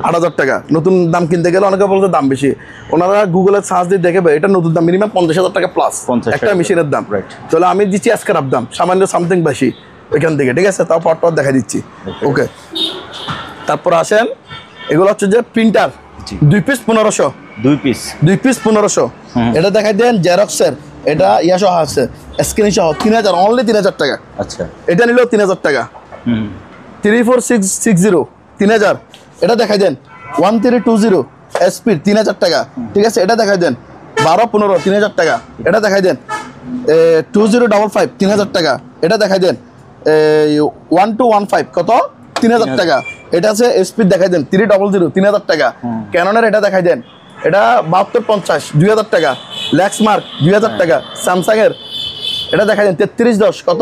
8000 টাকা। নতুন দাম কিনতে গেলে অনেকে বলতে দাম বেশি, ওনারা গুগলে সার্চ দিয়ে দেখবে এটা নতুন দাম মিনিমাম 50,000 টাকা প্লাস একটা মেশিনের দাম। তাহলে আমি দিচ্ছি আজকে দাম সামান্য সামথিং বেশি ওইখান থেকে, ঠিক আছে। তাও পাওয়ারটাও দেখা দিচ্ছি, ওকে। তারপর আসেন, এগুলো হচ্ছে যে প্রিন্টার, 2 পিস 1500। 2 পিস 1500। এটা দেখাই দেন জেরক্সের, এটা ইয়া সহ আছে, স্ক্রিন সহ 3000, অনলি 3000 টাকা। আচ্ছা, এটা নিলেও 3000 টাকা। 34660 3000। এটা দেখাই দেন 1320 স্পিড 3000 টাকা, ঠিক আছে। এটা দেখাই দেন 1215 3000 টাকা। এটা দেখাই দেন 2055 3000 টাকা। এটা দেখাই দেন 1215 কত? 3000 টাকা। এটা আছে স্পিড দেখাই দেন 300 3000 টাকা। ক্যাননের এটা দেখাই দেন, এটা 7250 2000 টাকা। লেক্সমার্ক 2000 টাকা। স্যামসাং এর এটা দেখা যায় 3310 কত?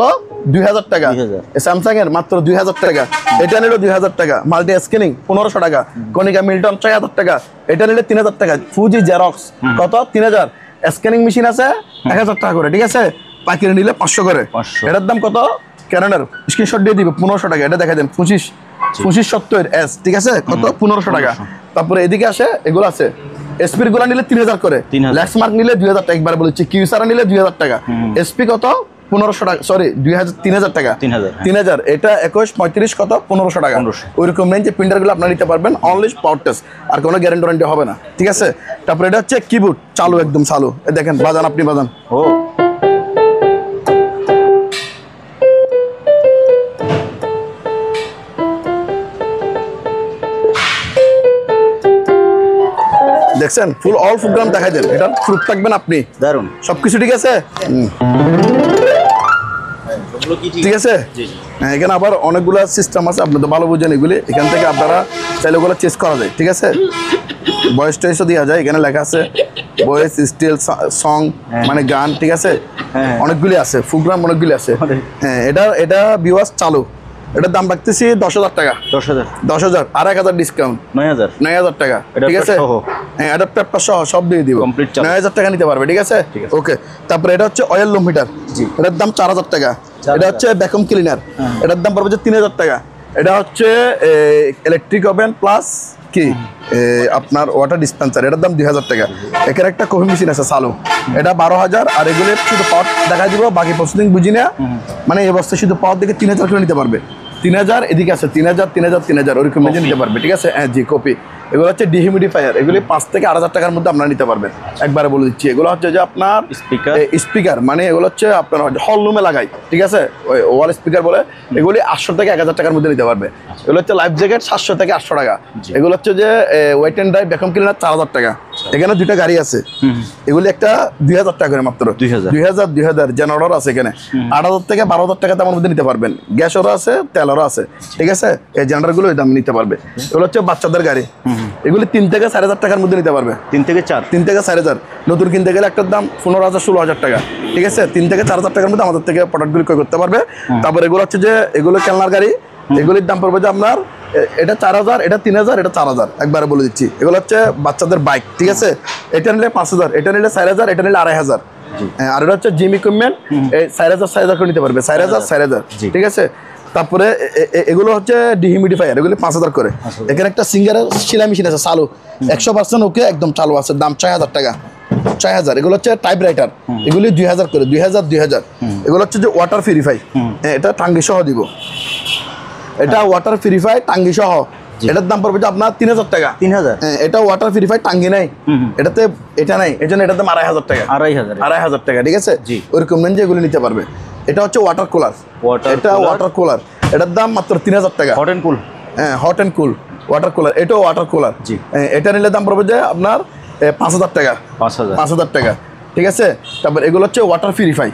2000 টাকা। স্যামসাং এর মাত্র 2000 টাকা। এটা নিল 2000 টাকা। মাল্টি স্ক্যানিং 1500 টাকা। কনিকা মিল্টন 6000 টাকা। এটা নিলে 3000 টাকা। ফুজি জেরক্স কত? 3000। স্ক্যানিং মেশিন আছে 1000 টাকা করে, ঠিক আছে। পাইকারি নিলে 500 করে। এটার দাম কত? ক্যাননের স্ক্রিনশট দিয়ে দিবে 1500 টাকা। এটা দেখা দেন 2570 এস, ঠিক আছে। কত? 1500 টাকা। তারপরে এদিকে আসে এগুলো আছে এসপি গুলা নিলে 3000 করে। ল্যাক্সমার্ক নিলে 2000 টাকা, একবার বলেছি। কিউসারা নিলে 2000 টাকা। এসপি কত? 1500 টাকা, সরি 3000 টাকা। 3000। এটা 21 35 কত? 1500 টাকা। ওইরকম রেঞ্জে প্রিন্টার গুলো আপনারা নিতে পারবেন, অনলি পাওয়ার টেস্ট, আর কোনো গ্যারান্টি ওয়ারেন্টি হবে না, ঠিক আছে। তারপরে এটা হচ্ছে কিবোর্ড, চালু, একদম চালু। দেখেন বাজান, আপনি বাজান। ও দেখছেন ফুল অল প্রোগ্রাম দেখাই দেন, এটা প্রুফ থাকবেন আপনি, দারুন। সবকিছু ঠিক আছে। ঠিক আছে, হ্যাঁ এখানে আবার অনেকগুলো সিস্টেম আছে, আপনি তো ভালো বুঝেন এগুলি। এখান থেকে আপনারা চাইলে ওগুলো চেঞ্জ করা যায়, ঠিক আছে। ভয়েস টয়েসও দেওয়া যায়, এখানে লেখা আছে ভয়েস স্টিল সং মানে গান, ঠিক আছে। অনেকগুলি আছে প্রোগ্রাম, অনেকগুলি আছে। হ্যাঁ এটা ভিউয়ার্স চালু, এটার দাম রাখতেছি 10,000 টাকা। 10,000 10,000 আর 1,000 ডিসকাউন্ট, 9,000 টাকা, এটা ঠিক আছে। সহ। হ্যাঁ এটা পেপার সহ সব দিয়ে দিব, Complete চালু। 9,000 টাকা নিতে পারবে, ঠিক আছে। ওকে, তারপরে এটা হচ্ছে অয়েল লুম হিটার, এটার দাম 4,000 টাকা। এটা হচ্ছে ভ্যাকুয়াম ক্লিনার, এটার দাম পড়বে 3,000 টাকা। এটা হচ্ছে ইলেকট্রিক ওভেন প্লাস কি আপনার ওয়াটার ডিসপেন্সার, এটার দাম 2,000 টাকা। এখানে একটা কফি মেশিন আছে চালু, এটা 12,000। আর এগুলো শুধু পাওয়ার দেখা দিব, বাকি প্রসেসিং বুঝি না। মানে এই অবস্থায় শুধু পাওয়ার দিকে 3,000 করে নিতে পারবে। 3,000 এদিকে আছে 3,000 ওরকম মেজে নিতে পারবে, ঠিক আছে। হ্যাঁ জি কপি। এগুলো হচ্ছে ডিহিউমিডিফায়ার, এগুলি 5 থেকে 8,000 টাকার মধ্যে আপনারা নিতে পারবেন, একবারে বলে দিচ্ছি। এগুলো হচ্ছে যে আপনার স্পিকার, মানে এগুলো হচ্ছে আপনার হল রুমে লাগাই, ঠিক আছে, ওই ওয়াল স্পিকার বলে। এগুলি 800 থেকে 1,000 টাকার মধ্যে নিতে পারবে। এগুলো হচ্ছে লাইফ জ্যাকেট 700 থেকে 800 টাকা। এগুলো হচ্ছে যে wet and dry vacuum cleaner 4,000 টাকা। এখানে দুইটা গাড়ি আছে, এগুলি একটা 2,000 টাকা করে মাত্র। 2,000 জেনারেটর আছে এখানে 8,000 থেকে 12,000 টাকা দামের মধ্যে নিতে পারবেন। গ্যাসেরও আছে, তেলেরও আছে, ঠিক আছে। এই জেনারেটরগুলো ওই দাম নিতে পারবে। এগুলো হচ্ছে বাচ্চাদের গাড়ি, এগুলি 3 থেকে 4,500 টাকার মধ্যে নিতে পারবে। 3 থেকে 4, 3 থেকে 4,500। নতুন কিনতে গেলে একটার দাম 15,000 16,000 টাকা, ঠিক আছে। 3 থেকে 4,000 টাকার মধ্যে আমাদের থেকে প্রোডাক্টগুলি ক্রয় করতে পারবে। তারপর এগুলো হচ্ছে যে এগুলো খেলনার গাড়ি, এগুলির দাম পড়বে যে আপনার এটা 4,000, এটা 3,000, এটা 4,000, একবারে বলে দিচ্ছি। এগুলো হচ্ছে বাচ্চাদের বাইক, ঠিক আছে। এটা নিলে 5,000, এটা নিলে 4,000, এটা নিলে 2,500। আর এটা হচ্ছে জিম ইকুইপমেন্ট, এই 4,000 করে নিতে পারবে, 4,000, ঠিক আছে। তারপরে এগুলো হচ্ছে ডিহিউমিডিফায়ার, এগুলি 5,000 করে। এখানে একটা সিঙ্গারের সেলাই মেশিন আছে চালু, 100% ওকে, একদম চালু আছে, দাম 6,000 টাকা। 6,000। এগুলো হচ্ছে টাইপ রাইটার, এগুলি 2,000 করে, 2,000। এগুলো হচ্ছে যে ওয়াটার পিউরিফাই, এটা টাঙ্গি সহ দিব। এটা ওয়াটার পিউরিফাই টাঙ্গি সহ, এটার দাম পড়বে আপনার 3,000 টাকা। 3,000। এটা ওয়াটার পিউরিফাই টাঙ্গি নাই, এটাতে এটা নাই, এই জন্য এটার দাম 2,500 টাকা। 2,500 টাকা, ঠিক আছে। ওইরকম রেঞ্জে এগুলো নিতে পারবে। এটা হচ্ছে ওয়াটার কুলার, এটা ওয়াটার কুলার, এটার দাম মাত্র 3,000 টাকা। হট এন্ড কুল, হ্যাঁ hot and cool water cooler, এটাও ওয়াটার কুলার। এটা নিলে দাম পড়বে যে আপনার 5,000 টাকা। 5,000 টাকা, ঠিক আছে। তারপর এগুলো হচ্ছে ওয়াটার পিউরিফাই,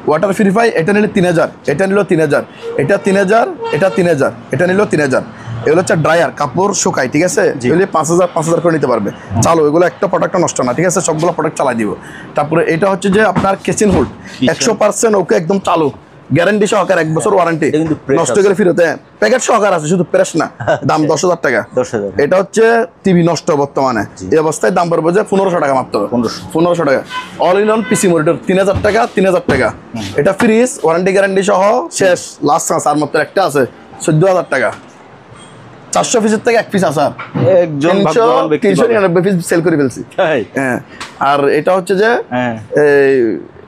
ওয়াটার পিউরিফাই, এটা নিলে 3,000, এটা নিল 3,000, এটা 3,000, এটা 3,000, এটা নিল 3,000। এগুলো হচ্ছে ড্রায়ার, কাপড় শুকাই, ঠিক আছে। এগুলি 5,000 করে নিতে পারবে। চালো, এগুলো একটা প্রোডাক্টটা নষ্ট না, ঠিক আছে, সবগুলো প্রোডাক্ট চালাই দিব। তারপরে এটা হচ্ছে যে আপনার কিচেন হোল্ড, 100% ওকে, একদম চালু, গ্যারান্টি সহকারে, 1 বছর ওয়ারেন্টি, নষ্ট গেলে ফেরত। প্যাকেট সহকারে আছে, শুধু প্রেস না, দাম 10,000 টাকা। এটা হচ্ছে টিভি নষ্ট বর্তমানে এই অবস্থায়, দাম পড়বে যে 1,500 টাকা মাত্র। 1,500 টাকা। All in on PC monitor 3,000 টাকা, 3,000 টাকা। এটা ফ্রিজ ওয়ারেন্টি গ্যারান্টি সহ শেষ, লাস্ট চান্স, আর মাত্র একটা আছে 14,000 টাকা। 400 পিসের থেকে 1 পিস আছে, একজন 399 পিস সেল করে ফেলছি। হ্যাঁ, আর এটা হচ্ছে যে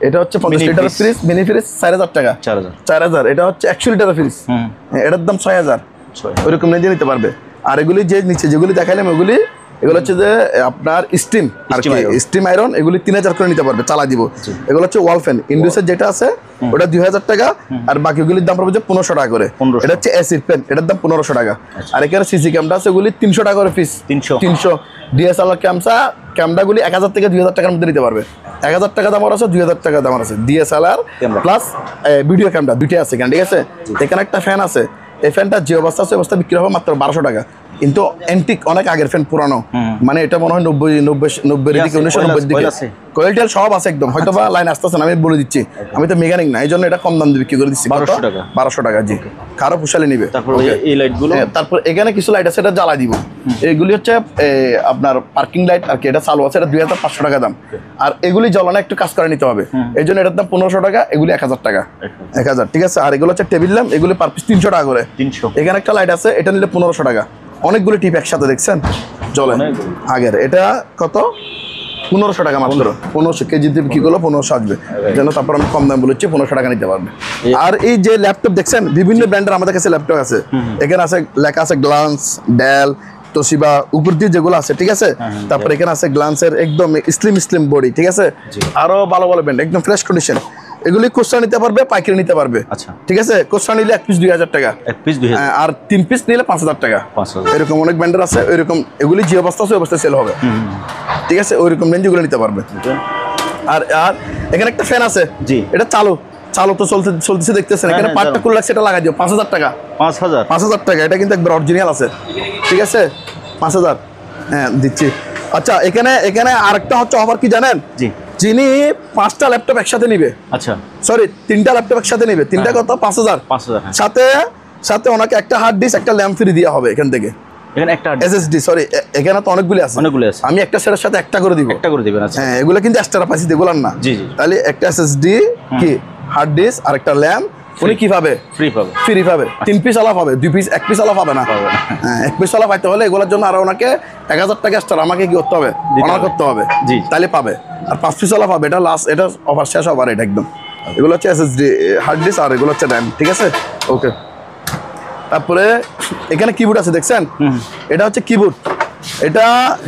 এটা হচ্ছে 50 লিটারের ফ্রিজ, মিনি ফ্রিজ 4,000 টাকা। 4,000। এটা হচ্ছে 100 লিটারের ফ্রিজ, এটার দাম 6,000। ওইরকম নিয়ে নিতে পারবে। আর এগুলি যে নিচে যেগুলি দেখাইলাম এগুলো হচ্ছে যে আপনার স্টিম আর কি, স্টিম আয়রন, এগুলি 3,000 করে নিতে পারবে, চালা দিব। এগুলো হচ্ছে ওয়াল ফ্যান, ইন্ডুসের যেটা আছে ওটা 2,000 টাকা। আর বাকিগুলির দাম পড়বে যে 1,500 টাকা করে। এটা হচ্ছে এসির ফ্যান, এটার দাম 1,500 টাকা। আর এখানে সিসি ক্যামেরা আছে, ওগুলি 300 টাকা করে পিস। 300। ডিএসএলআর ক্যামেরাগুলি 1,000 থেকে 2,000 টাকার মধ্যে নিতে পারবে। 1,000 টাকা দাম আছে, 2,000 টাকা দাম আছে। ডিএসএলআর প্লাস ভিডিও ক্যামেরা দুইটাই আছে এখানে, ঠিক আছে। এখানে একটা ফ্যান আছে, এই ফ্যানটা যে অবস্থা আছে অবস্থা বিক্রি হবে মাত্র 1,200 টাকা। কিন্তু অ্যান্টিক, অনেক আগের ফ্যান, পুরানো, মানে এটা মনে হয় 90 দিকে, 1990 দিকে। কোয়ালিটি সব আছে একদম, হয়তো বা লাইন আসতেছে না, আমি বলে দিচ্ছি, আমি তো মেকানিক না, এই জন্য এটা কম দাম দিয়ে বিক্রি করে দিচ্ছি। 1,200 টাকা, জি। কারো পোষালে নিবে। তারপর এখানে কিছু লাইট আছে, এটা জ্বালা দিব। এগুলি হচ্ছে আপনার পার্কিং লাইট আর কি, এটা চালু আছে, এটা 2,500 টাকা দাম। আর এগুলি জ্বালানো একটু কাজ করে নিতে হবে, এই জন্য এটার দাম 1,500 টাকা, এগুলি 1,000 টাকা। 1,000, ঠিক আছে। আর এগুলো হচ্ছে টেবিল ল্যাম্প, এগুলি পার পিস 300 টাকা করে। এখানে একটা লাইট আছে, এটা নিলে 1,500 টাকা। অনেকগুলো টিপ একসাথে দেখছেন জ্বলে আগের। এটা কত? 1,500 টাকা মাত্র। 1,500 কেজি দিয়ে বিক্রি করলো 1,500 আসবে, যেন তারপর আমি কম দাম বলেছি, 1,500 টাকা নিতে পারবে। আর এই যে ল্যাপটপ দেখছেন, বিভিন্ন ব্র্যান্ডের আমাদের কাছে ল্যাপটপ আছে। এখানে আছে লেখা আছে গ্লান্স, ডেল, তোশিবা, উপর দিয়ে যেগুলো আছে, ঠিক আছে। তারপর এখানে আছে গ্লান্সের একদম স্লিম বডি, ঠিক আছে। আরো ভালো ব্র্যান্ড, একদম ফ্রেশ কন্ডিশন। এগুলি কোসা নিতে পারবে, পাইকারি নিতে পারবে। আচ্ছা ঠিক আছে, কোসা নিলে এক পিস 2000 টাকা, এক পিস 2000, আর 3 পিস নিলে 5000 টাকা। 5000। এরকম অনেক ব্র্যান্ডের আছে, এরকম এগুলি যে অবস্থা আছে ওই অবস্থায় সেল হবে। ঠিক আছে, ওইরকম রেঞ্জ এগুলো নিতে পারবে। আর আর এখানে একটা ফ্যান আছে, জি। এটা চালু তো চলতেছে দেখতেছেন। এখানে হ্যাঁ, পার্টটা খুলে রাখছে, এটা লাগাই দিও 5000 টাকা। 5000 5000 টাকা, এটা কিন্তু একবার অরিজিনাল আছে। ঠিক আছে, 5000, হ্যাঁ দিচ্ছি। আচ্ছা, এখানে আরেকটা হচ্ছে অফার কি জানেন? জি। যিনি 5টা ল্যাপটপ একসাথে নিবে, আচ্ছা সরি 3টা ল্যাপটপ একসাথে নিবে, 3টা কত 5000, 5000, হ্যাঁ। সাথে ওনাকে একটা হার্ড ডিস্ক, একটা ল্যাম্প ফ্রি দেওয়া হবে এখান থেকে। এখানে একটা এসএসডি, সরি এখানে তো অনেকগুলি আছে, আমি একটা সেটার সাথে একটা করে দিব। একটা করে দিবেন। আচ্ছা হ্যাঁ, এগুলো কিন্তু এক্সট্রা পাইছি, এগুলার না। জি জি। তাহলে একটা এসএসডি কি হার্ড ডিস্ক আর একটা ল্যাম্প উনি কি পাবে? ফ্রি পাবে। ফ্রি পাবে। 3 পিস আলা পাবে, 2 পিস, 1 পিস আলা পাবে না। হ্যাঁ, 1 পিস আলা পাইতে হলে এগুলোর জন্য আরো ওনাকে 1000 টাকা এক্সট্রা আমাকে কি করতে হবে? অনার করতে হবে। জি। তাহলে পাবে। আর 5 পিস আলা পাবে, এটা লাস্ট, এটা অফার শেষ হবার, এটা একদম। এগুলো হচ্ছে এসএসডি হার্ড ডিস্ক আর এগুলো হচ্ছে র্যাম। ঠিক আছে, ওকে। তারপরে এখানে কিবোর্ড আছে দেখছেন, এটা হচ্ছে কিবোর্ড। এটা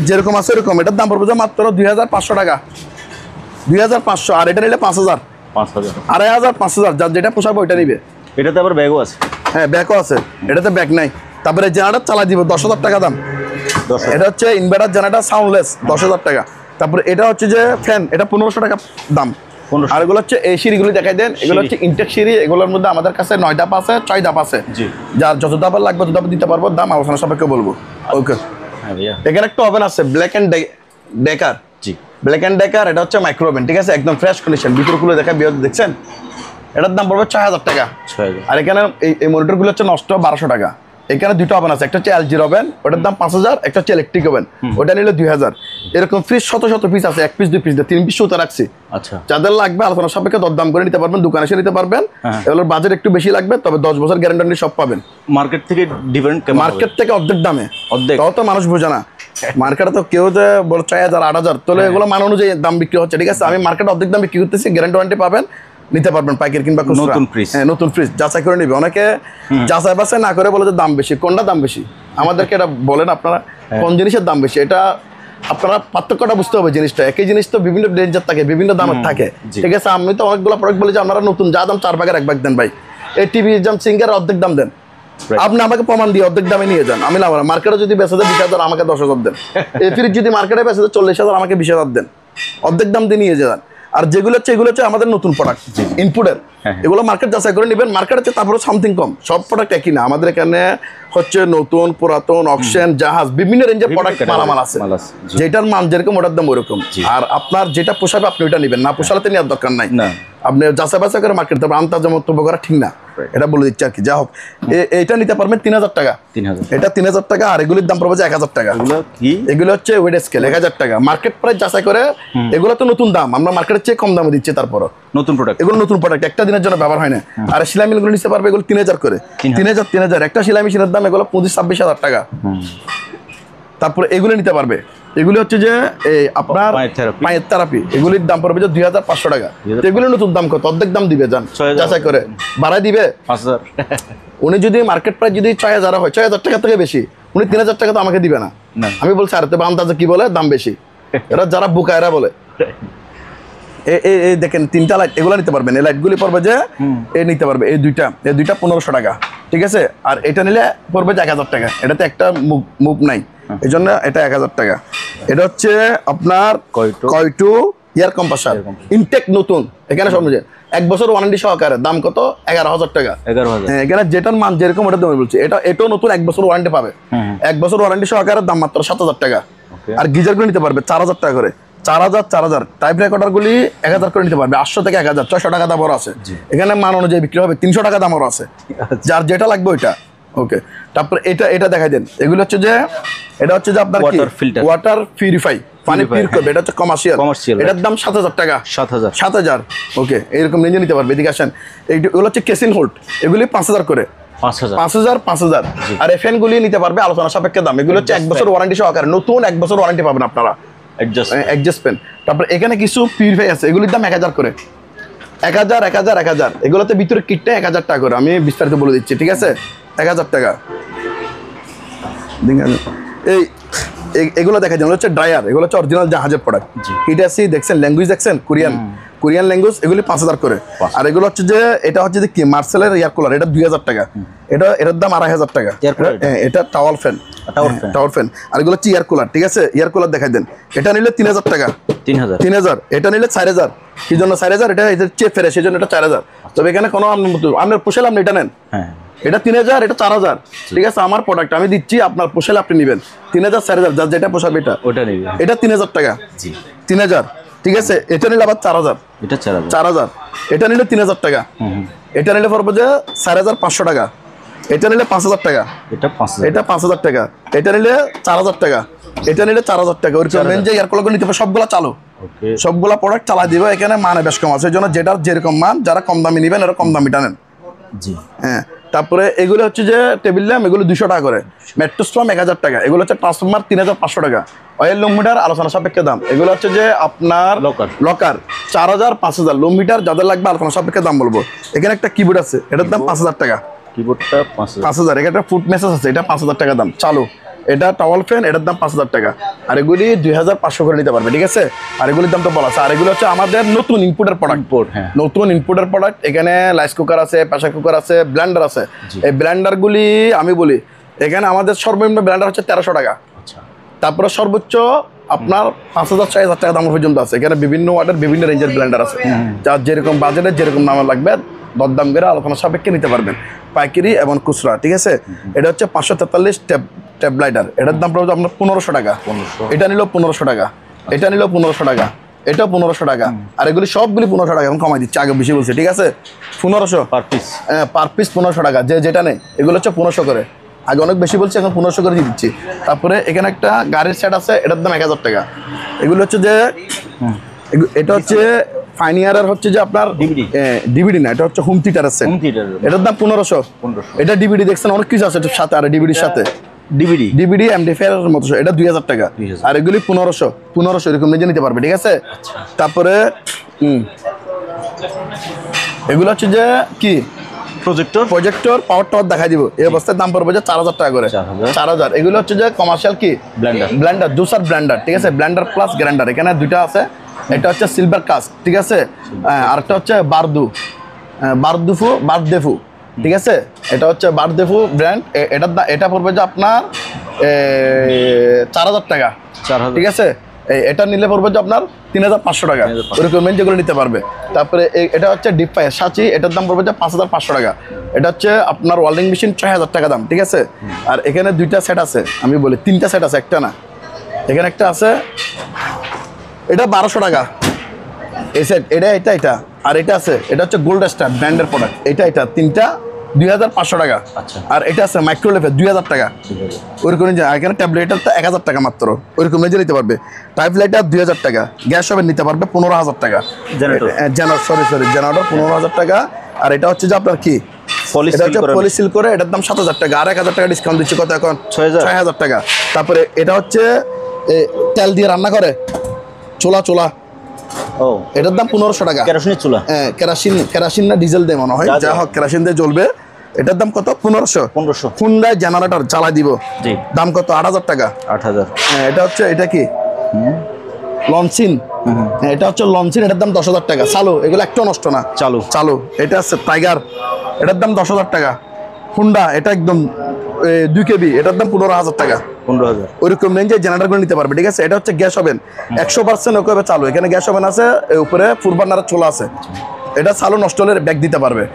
যেরকম আছে এরকম, এটার দাম পড়বে মাত্র 2500 টাকা, 2500। আর এটা নিলে 5000, 5000, 2500, 5000, যার যেটা পোষাবে ওইটা নিবে। এটাতে আবার ব্যাগও আছে। হ্যাঁ, ব্যাগও আছে, এটাতে ব্যাগ নাই। তারপরে জেনারেটর চালাই দিব 10000 টাকা দাম। 10,000। এটা হচ্ছে ইনভার্টার জেনারেটর সাউন্ডলেস, 10000 টাকা। তারপরে এটা হচ্ছে যে ফ্যান, এটা 1500 টাকা দাম। 1500। আর এগুলো হচ্ছে এই সিঁড়িগুলি দেখাই দেন, এগুলো হচ্ছে ইনটেক সিঁড়ি। এগুলোর মধ্যে আমাদের কাছে 9 ধাপ আছে, 6 ধাপ আছে। জি। যার যত ধাপ লাগবে তত ধাপ দিতে পারবো, দাম আলোচনা সাপেক্ষে বলবো। ওকে। হ্যাঁ ভাইয়া। এখানে একটা ওভেন আছে, black and decker. G. Black and decker, এটা হচ্ছে মাইক্রো ওভেন। ঠিক আছে, একদম ফ্রেশ কন্ডিশন, ভিতরে খুলে দেখা বিয়ে দেখছেন। এটার দাম পড়বে 6000 টাকা। 6000। আর এখানে এই মনিটরগুলো হচ্ছে নষ্ট 1200 টাকা। এখানে দুটো ওভেন আছে, একটা হচ্ছে এলজির ওভেন, ওটার দাম 5000, একটা হচ্ছে ইলেকট্রিক ওভেন, ওটা নিলে 2000। এরকম ফ্রিজ শত পিস আছে, 1 পিস 2 পিস 3 পিস সুতা রাখছি। আচ্ছা। যাদের লাগবে আলোচনা সাপেক্ষে দরদাম করে নিতে পারবেন, দোকানে এসে নিতে পারবেন। এগুলোর বাজেট একটু বেশি লাগবে, তবে 10 বছর গ্যারান্টি সব পাবেন। মার্কেট থেকে ডিফারেন্ট, মার্কেট থেকে অর্ধেক দামে, অর্ধেক। তাও তো মানুষ বোঝে না। মার্কেটে তো কেউ যে বলে 4000, 8000, তাহলে এগুলো মান অনুযায়ী দাম বিক্রি হচ্ছে। ঠিক আছে, আমি মার্কেট অর্ধেক দাম বিক্রি করতেছি, গ্যারান্টি ওয়ারেন্টি পাবেন, নিতে পারবেন পাইকারি কিংবা খুচরা। নতুন ফ্রিজ। হ্যাঁ, নতুন ফ্রিজ যাচাই করে নিবে। অনেকে যাচাই বাছাই না করে বলে যে দাম বেশি। কোনটা দাম বেশি? আমাদেরকে এটা বলেন আপনারা, কোন জিনিসের দাম বেশি? এটা আপনারা পার্থক্যটা বুঝতে হবে। জিনিসটা একই জিনিস তো বিভিন্ন রেঞ্জের থাকে, বিভিন্ন দামের থাকে। ঠিক আছে, আমি তো অনেকগুলো প্রোডাক্ট বলি যে আপনারা নতুন যা দাম 4 ভাগের 1 ভাগ দেন ভাই। এই টিভি জাম সিঙ্গার অর্ধেক দাম দেন, আপনি আমাকে প্রমাণ দিয়ে অর্ধেক দামে নিয়ে যান। আমি না, মার্কেটে যদি বেচে দেয় 20,000, আমাকে 10,000 দেন। এই ফ্রিজ যদি মার্কেটে বেচে দেয় 40,000, আমাকে 20,000 দেন। অর্ধেক দাম দিয়ে নিয়ে যান। আর যেগুলো হচ্ছে আমাদের নতুন প্রোডাক্ট, ইনপুটের, এগুলো মার্কেট যাচাই করে নেবেন। মার্কেট হচ্ছে তারপরে সামথিং কম, সব প্রোডাক্ট একই না। আমাদের এখানে হচ্ছে নতুন, পুরাতন, অকশন, জাহাজ, বিভিন্ন রেঞ্জের প্রোডাক্ট মালামাল আছে। যেটার মান যেরকম ওটার দাম ওরকম। আর আপনার যেটা পোষাবে আপনি ওইটা নেবেন, না পোষালে নেওয়ার দরকার নাই। আপনি যাচাই বাছাই করে মার্কেট, তারপর আন্তাজে মন্তব্য করা ঠিক না, এটা বলে দিচ্ছি আর কি। যা হোক, এটা নিতে পারবেন 3000 টাকা। 3000, এটা 3000 টাকা। আর এগুলির দাম পড়বে 1000 টাকা। এগুলো হচ্ছে ওয়েট স্কেল 1000 টাকা। মার্কেট প্রাইস যাচাই করে, এগুলো তো নতুন দাম, আমরা মার্কেটের চেয়ে কম দামে দিচ্ছি। তারপরও নতুন প্রোডাক্ট, এগুলো নতুন প্রোডাক্ট, একটা দিনের জন্য ব্যবহার হয় না। আর সেলাই মেশিনগুলো নিতে পারবে, এগুলো 3000 করে। 3000 একটা সেলাই মেশিনের দাম এগুলো 25-26 টাকা। তারপরে এগুলো নিতে পারবে। এগুলি হচ্ছে যে আপনার পায়ের থেরাপি, এগুলির দাম পড়বে যে 2500 টাকা। এগুলো নতুন দাম কত? অর্ধেক দাম দিবে, যান যাচাই করে বাড়াই দিবে 5000। উনি যদি মার্কেট প্রাইস যদি 6000 হয়, 6000 টাকা থেকে বেশি, উনি 3000 টাকা তো আমাকে দিবে না। আমি বলছি আরে তো আন্দাজে কি বলে দাম বেশি, এরা যারা বুকা এরা বলে। এই দেখেন 3টা লাইট, এগুলো নিতে পারবেন। এই লাইটগুলি পড়বে যে নিতে পারবে এই দুইটা 1500 টাকা। ঠিক আছে, আর এটা নিলে পড়বে যে 1000 টাকা। এটাতে একটা মুভ নাই, এই জন্য এটা 1000 টাকা। এটা হচ্ছে আপনার কয়টু এয়ার কম্প্রেসার, ইনটেক নতুন। এখানে সব মিলে 1 বছর ওয়ারেন্টি সহকারে, দাম কত? 11000 টাকা। 11000। এখানে যেটার মান যেরকম ওটা দাম বলছি। এটাও নতুন, 1 বছর ওয়ারেন্টি পাবে। 1 বছর ওয়ারেন্টি সহকারে, দাম মাত্র 7000 টাকা। আর গিজারগুলো নিতে পারবে 4000 টাকা করে। 4000 টাইপ রেকর্ডার গুলি 1000 করে নিতে পারবে। 800 থেকে 1000, 600 টাকা দাম আছে। এখানে মান অনুযায়ী বিক্রি হবে, 300 টাকা দাম আছে। যার যেটা লাগবে ওইটা। ওকে, তারপর এটা দেখাই দেন। এগুলো হচ্ছে যে এটা হচ্ছে যে আপনার ওয়াটার পিউরিফাই, পানি পিউর করবে। এটা হচ্ছে কমার্শিয়াল, এটার দাম 7000 টাকা। 7000। ওকে, এরকম রেঞ্জে নিতে পারবে। এদিকে আসেন, এগুলো হচ্ছে কেসিন হোল্ড, এগুলি 5000 করে। 5000। আর এফএন গুলি নিতে পারবে আলোচনা সাপেক্ষে দাম। এগুলো হচ্ছে 1 বছর ওয়ারেন্টি সহকারে, নতুন 1 বছর ওয়ারেন্টি পাবেন আপনারা। অ্যাডজাস্টমেন্ট। তারপর এখানে কিছু পিউরিফাই আছে, এগুলির দাম 1000 করে। 1000। এগুলোতে ভিতরে কিটটা 1000 টাকা করে। আমি বিস্তারিত বলে দিচ্ছি, ঠিক আছে? 1000 টাকা। এগুলো দেখা যায় হচ্ছে ড্রায়ার, এগুলো হচ্ছে অরিজিনাল জাহাজের প্রোডাক্ট। হিট আসি দেখছেন, ল্যাঙ্গুয়েজ দেখছেন, কোরিয়ান ল্যাঙ্গুয়েজ এগুলি 5000 করে। আর এগুলো হচ্ছে যে এটা হচ্ছে যে কি মার্সেলের এয়ার কুলার, এটা 2000 টাকা। এটার দাম 2500 টাকা। এটা টাওয়াল ফ্যান, টাওয়ার ফ্যান। আর এগুলো হচ্ছে এয়ার কুলার, ঠিক আছে? এয়ার কুলার দেখাই দেন। এটা নিলে 3000 টাকা, 3000। এটা নিলে 4000। কি জন্য 4000? এটা চেয়ে ফেরে, সেই জন্য এটা 4000। তবে এখানে কোনো আপনার পোষালে আপনি এটা নেন। এটা 3000, এটা 4000, ঠিক আছে? আমার প্রোডাক্ট আমি দিচ্ছি, আপনার পোষালে আপনি নেবেন। 3000 4000 যার যেটা পোষাবে এটা ওটা নেবেন। এটা 3000 টাকা, 3000, ঠিক আছে? এটা নিলে আবার 4000, এটা 4000। এটা নিলে 3000 টাকা। এটা নিলে পড়বে যে 4500 টাকা। এটা নিলে 5000 টাকা, এটা 5000 টাকা। এটা নিলে 4000 টাকা, এটা নিলে 4000 টাকা। ওই মেন যে এয়ার কুলারগুলো নিতে হবে সবগুলা চালু, সবগুলা প্রোডাক্ট চালাই দিবে। এখানে মানে বেশ কম আছে, এই জন্য যেটার যেরকম মান, যারা কম দামি নেবেন এরা কম দামিটা নেন। হ্যাঁ, তারপরে এগুলো হচ্ছে যে টেবিল ল্যাম্প, এগুলো 200 টাকা করে। মেট্রোস্ট্রম 1000 টাকা। এগুলো হচ্ছে ট্রান্সফরমার 3500 টাকা। অয়েল লুম মিটার আলোচনা সাপেক্ষে দাম। এগুলো হচ্ছে যে আপনার লকার 4000 5000। লুম মিটার যাদের লাগবে আলোচনা সাপেক্ষে দাম বলবো। এখানে একটা কিবোর্ড আছে, এটার দাম 5000 টাকা। কিবোর্ডটা 5000। এখানে একটা ফুট মেসেজ আছে, এটা 5000 টাকা দাম চালু। এটা টাওয়াল ফ্যান, এটার দাম 5000 টাকা। আর এগুলি 2500 করে নিতে পারবে, ঠিক আছে? আর এগুলির দাম তো বলা আছে। আর এগুলো হচ্ছে আমাদের নতুন ইনপুটের প্রোডাক্ট, নতুন ইনপুটের প্রোডাক্ট। এখানে রাইস কুকার আছে, প্রেসার কুকার আছে, ব্লেন্ডার আছে। এই ব্লেন্ডারগুলি আমি বলি, এখানে আমাদের সর্বনিম্ন ব্লেন্ডার হচ্ছে 1300 টাকা। তারপরে সর্বোচ্চ আপনার 5000 6000 টাকা দাম পর্যন্ত আছে। এখানে বিভিন্ন ওয়াটের বিভিন্ন রেঞ্জের ব্লেন্ডার আছে। যার যেরকম বাজেটের যেরকম নাম লাগবে দরদাম করে আলোচনা সাপেক্ষে নিতে পারবেন, পাইকারি এবং খুচরা, ঠিক আছে? এটা হচ্ছে 543 ট্যাবলাইটার। এটার দাম পড়বে আপনার 1500 টাকা। এটা নিলেও 1500 টাকা, এটা নিলেও 1500 টাকা, এটাও 1500 টাকা। আর এগুলি সবগুলি 1500 টাকা এখন কমাই দিচ্ছে, আগে বেশি বলছে, ঠিক আছে? 1500 পার পিস 1500 টাকা। যেটা নেই এগুলো হচ্ছে 1500 করে। আগে অনেক বেশি বলছি, এখন 1500 করে দিয়ে দিচ্ছি। তারপরে এখানে একটা গাড়ির সেট আছে, এটার দাম 1000 টাকা। এগুলো হচ্ছে যে এটা হচ্ছে ফাইনিয়ারের হচ্ছে যে আপনার ডিভিডি না, এটা হচ্ছে হোম থিয়েটার আছে, এটার দাম 1500। এটা ডিভিডি দেখছেন অনেক কিছু আছে এটার সাথে। আর ডিভিডির সাথে ডিভিডি এমডিএফআর এর মতো, এটা 2000 টাকা। আর এগুলি 1500 এরকম নিজে নিতে পারবে, ঠিক আছে? তারপরে এগুলো হচ্ছে যে কি প্রজেক্টর পাওয়ার টাওয়ার দেখা দিব। এই অবস্থায় দাম পড়বে যে 4000 টাকা করে, 4000। এগুলো হচ্ছে যে কমার্শিয়াল কি ব্লেন্ডার, জুসার ব্লেন্ডার, ঠিক আছে? ব্লেন্ডার প্লাস গ্রাইন্ডার, এখানে দুইটা আছে। এটা হচ্ছে সিলভার কাস্ট, ঠিক আছে? আরেকটা হচ্ছে বারদেফু, ঠিক আছে? এটা হচ্ছে বারদেফু ব্র্যান্ড। এটা পড়বে যে আপনার 4000 টাকা, ঠিক আছে? এটা নিলে পড়বে যে আপনার 3500 টাকা। ওরকম যেগুলো নিতে পারবে। তারপরে এটা হচ্ছে ডিপ ফায়ার সাচি, এটার দাম পড়বে যে 5500 টাকা। এটা হচ্ছে আপনার ওয়েল্ডিং মেশিন 6000 টাকা দাম, ঠিক আছে? আর এখানে দুইটা সেট আছে, আমি বলি 3টা সেট আছে, একটা না। এখানে একটা আছে, এটা 1200 টাকা এই সেট। এটা আর এটা আছে, এটা হচ্ছে গোল্ড স্টার ব্র্যান্ডের প্রোডাক্ট। এটা 3টা 2500 টাকা। আর এটা আছে মাইক্রোওয়েভের 2000 টাকা। ওইরকম এখানে ট্যাবলেটার তো 1000 টাকা মাত্র, ওইরকম নিজে নিতে পারবে। টাইপ লাইটার 2000 টাকা। গ্যাস ওভেন নিতে পারবে 15000 টাকা। জেনারেটর 15000 টাকা। আর এটা হচ্ছে যে আপনার কি পলিসিল করে, এটার দাম 7000 টাকা। আর 1000 টাকা ডিসকাউন্ট দিচ্ছে, কত এখন? 6000 টাকা। তারপরে এটা হচ্ছে তেল দিয়ে রান্না করে চোলা, এটার দাম 1500 টাকা। কেরোসিনের চুলা, হ্যাঁ কেরাসিন না ডিজেল দিয়ে মনে হয়, যা হোক কেরাসিন দিয়ে জ্বলবে। এটার দাম কত? 1500। হুন্ডাই জেনারেটর চালাই দিব, দাম কত? 8000 টাকা। 8000। হ্যাঁ, এটা হচ্ছে এটা কি লঞ্চিন, এটা হচ্ছে লঞ্চিন, এটার দাম 10000 টাকা। চালু, এগুলো একটু নষ্ট না, চালু। এটা আছে টাইগার, এটার দাম 10000 টাকা। হুন্ডা, এটা একদম 2 কেবি, এটার দাম 15000 টাকা। 15000। ওইরকম রেঞ্জে জেনারেটরগুলো নিতে পারবে, ঠিক আছে? এটা হচ্ছে গ্যাস ওভেন 100% ওকে চালু। এখানে গ্যাস ওভেন আছে, উপরে ফুরবার্নারের চুলা আছে। এটা চালু নষ্ট হলে ব্যাগ দিতে পারবে।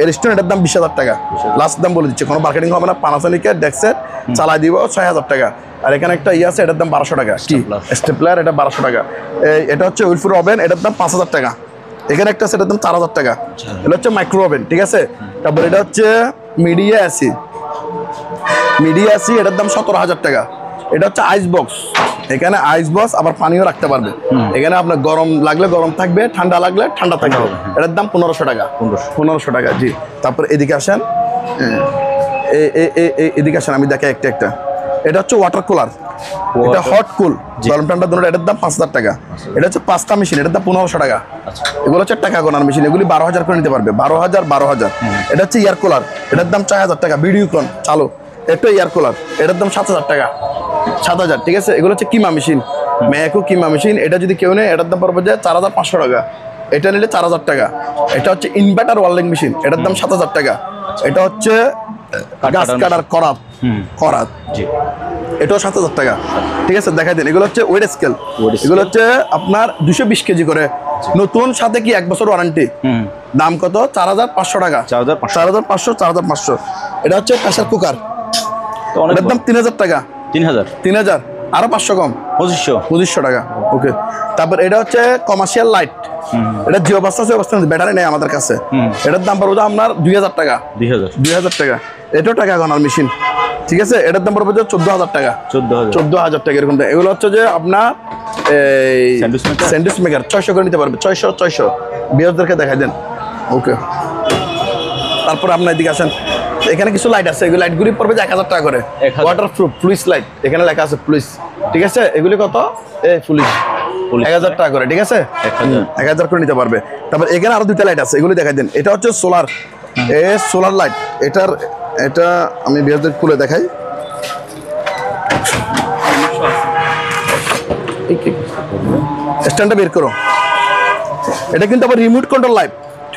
রেস্টুরেন্ট, এটার দাম 20000 টাকা। লাস্ট দাম বলে দিচ্ছে, কোনো মার্কেটিং হবে না। পানাসোনিকের ডেক্সের চালাই দিব 6000 টাকা। আর এখানে একটা আছে, এটার দাম 1200 টাকা। কি স্টেপলার, এটা 1200 টাকা। এটা হচ্ছে উইলফুর ওভেন, এটার দাম 5000 টাকা। এখানে একটা আছে, এটার দাম 4000 টাকা। এটা হচ্ছে মাইক্রো ওভেন, ঠিক আছে? তারপর এটা হচ্ছে মিডিয়া এসি, এটার দাম 17000 টাকা। এটা হচ্ছে আইস বক্স, এখানে আইস বক্স আবার পানিও রাখতে পারবে। এখানে আপনার গরম লাগলে গরম থাকবে, ঠান্ডা লাগলে ঠান্ডা থাকবে। এটার দাম 1500 টাকা। 1500 টাকা, জি। তারপর এদিকে আসেন, এদিকে আসেন, আমি দেখে একটা। এটা হচ্ছে ওয়াটার কুলার, এটা হট কুল, গরম ঠান্ডা দুটো। এটার দাম 5000 টাকা। এটা হচ্ছে 5টা মেশিন, এটার দাম 1500 টাকা। এগুলো হচ্ছে টাকা গোনার মেশিন, এগুলি 12000 করে নিতে পারবে। 12000। এটা হচ্ছে এয়ার কুলার, এটার দাম 4000 টাকা। ভিডিওকন চালু, এটা এয়ার কুলার, এটার দাম 7000 টাকা। 7000, ঠিক আছে? এগুলো হচ্ছে কিমা মেশিন, ম্যাকো কিমা মেশিন। এটা যদি কেউ নেয়, এটার দাম পড়বে যে 4500 টাকা। এটা নিলে 4000 টাকা। এটা হচ্ছে ইনভার্টার ওয়ার্লিং মেশিন, এটার দাম 7000 টাকা। এটা হচ্ছে গাছ কাটার করাত, জি এটাও 7000 টাকা। ঠিক আছে, দেখাই দেন। এগুলো হচ্ছে ওয়েট স্কেল, এগুলো হচ্ছে আপনার 220 কেজি করে, নতুন, সাথে কি 1 বছর ওয়ারেন্টি। দাম কত? 4500 টাকা। 4500 4500। এটা হচ্ছে প্রেসার কুকার, এটার দাম 3000 টাকা। 3000 আরো 500 কম, 2500 টাকা। ওকে, তারপর এটা হচ্ছে কমার্শিয়াল লাইট, এটা যে অবস্থা আছে অবস্থা, ব্যাটারি নেই আমাদের কাছে। এটার দাম পড়বে আপনার 2000 টাকা। 2000 টাকা। এটাও টাকা গোনার মেশিন, ঠিক আছে। এটার দাম পড়বে 14000 টাকা। 14000 টাকা এরকম। এগুলো হচ্ছে যে আপনার এই স্যান্ডউইচ মেকার 600 করে নিতে পারবে। 600 বিয়ারদেরকে দেখাই দেন। ওকে, তারপর আপনার এদিকে আসেন, এখানে কিছু লাইট আছে, এগুলো লাইটগুলি পড়বে 1000 টাকা করে। ওয়াটারপ্রুফ পুলিশ লাইট, এখানে লেখা আছে পুলিশ, ঠিক আছে। এগুলি কত? এই পুলিশ 1000 টাকা করে, ঠিক আছে। 1000 করে নিতে পারবে। তারপর এখানে আরো 2টা লাইট আছে, এগুলি দেখাই দেন। এটা হচ্ছে সোলার, সোলার লাইট। এটা আমি বিয়ারদের খুলে দেখাই। স্ট্যান্ডটা বের করো। এটা কিন্তু আবার রিমোট কন্ট্রোল লাইট।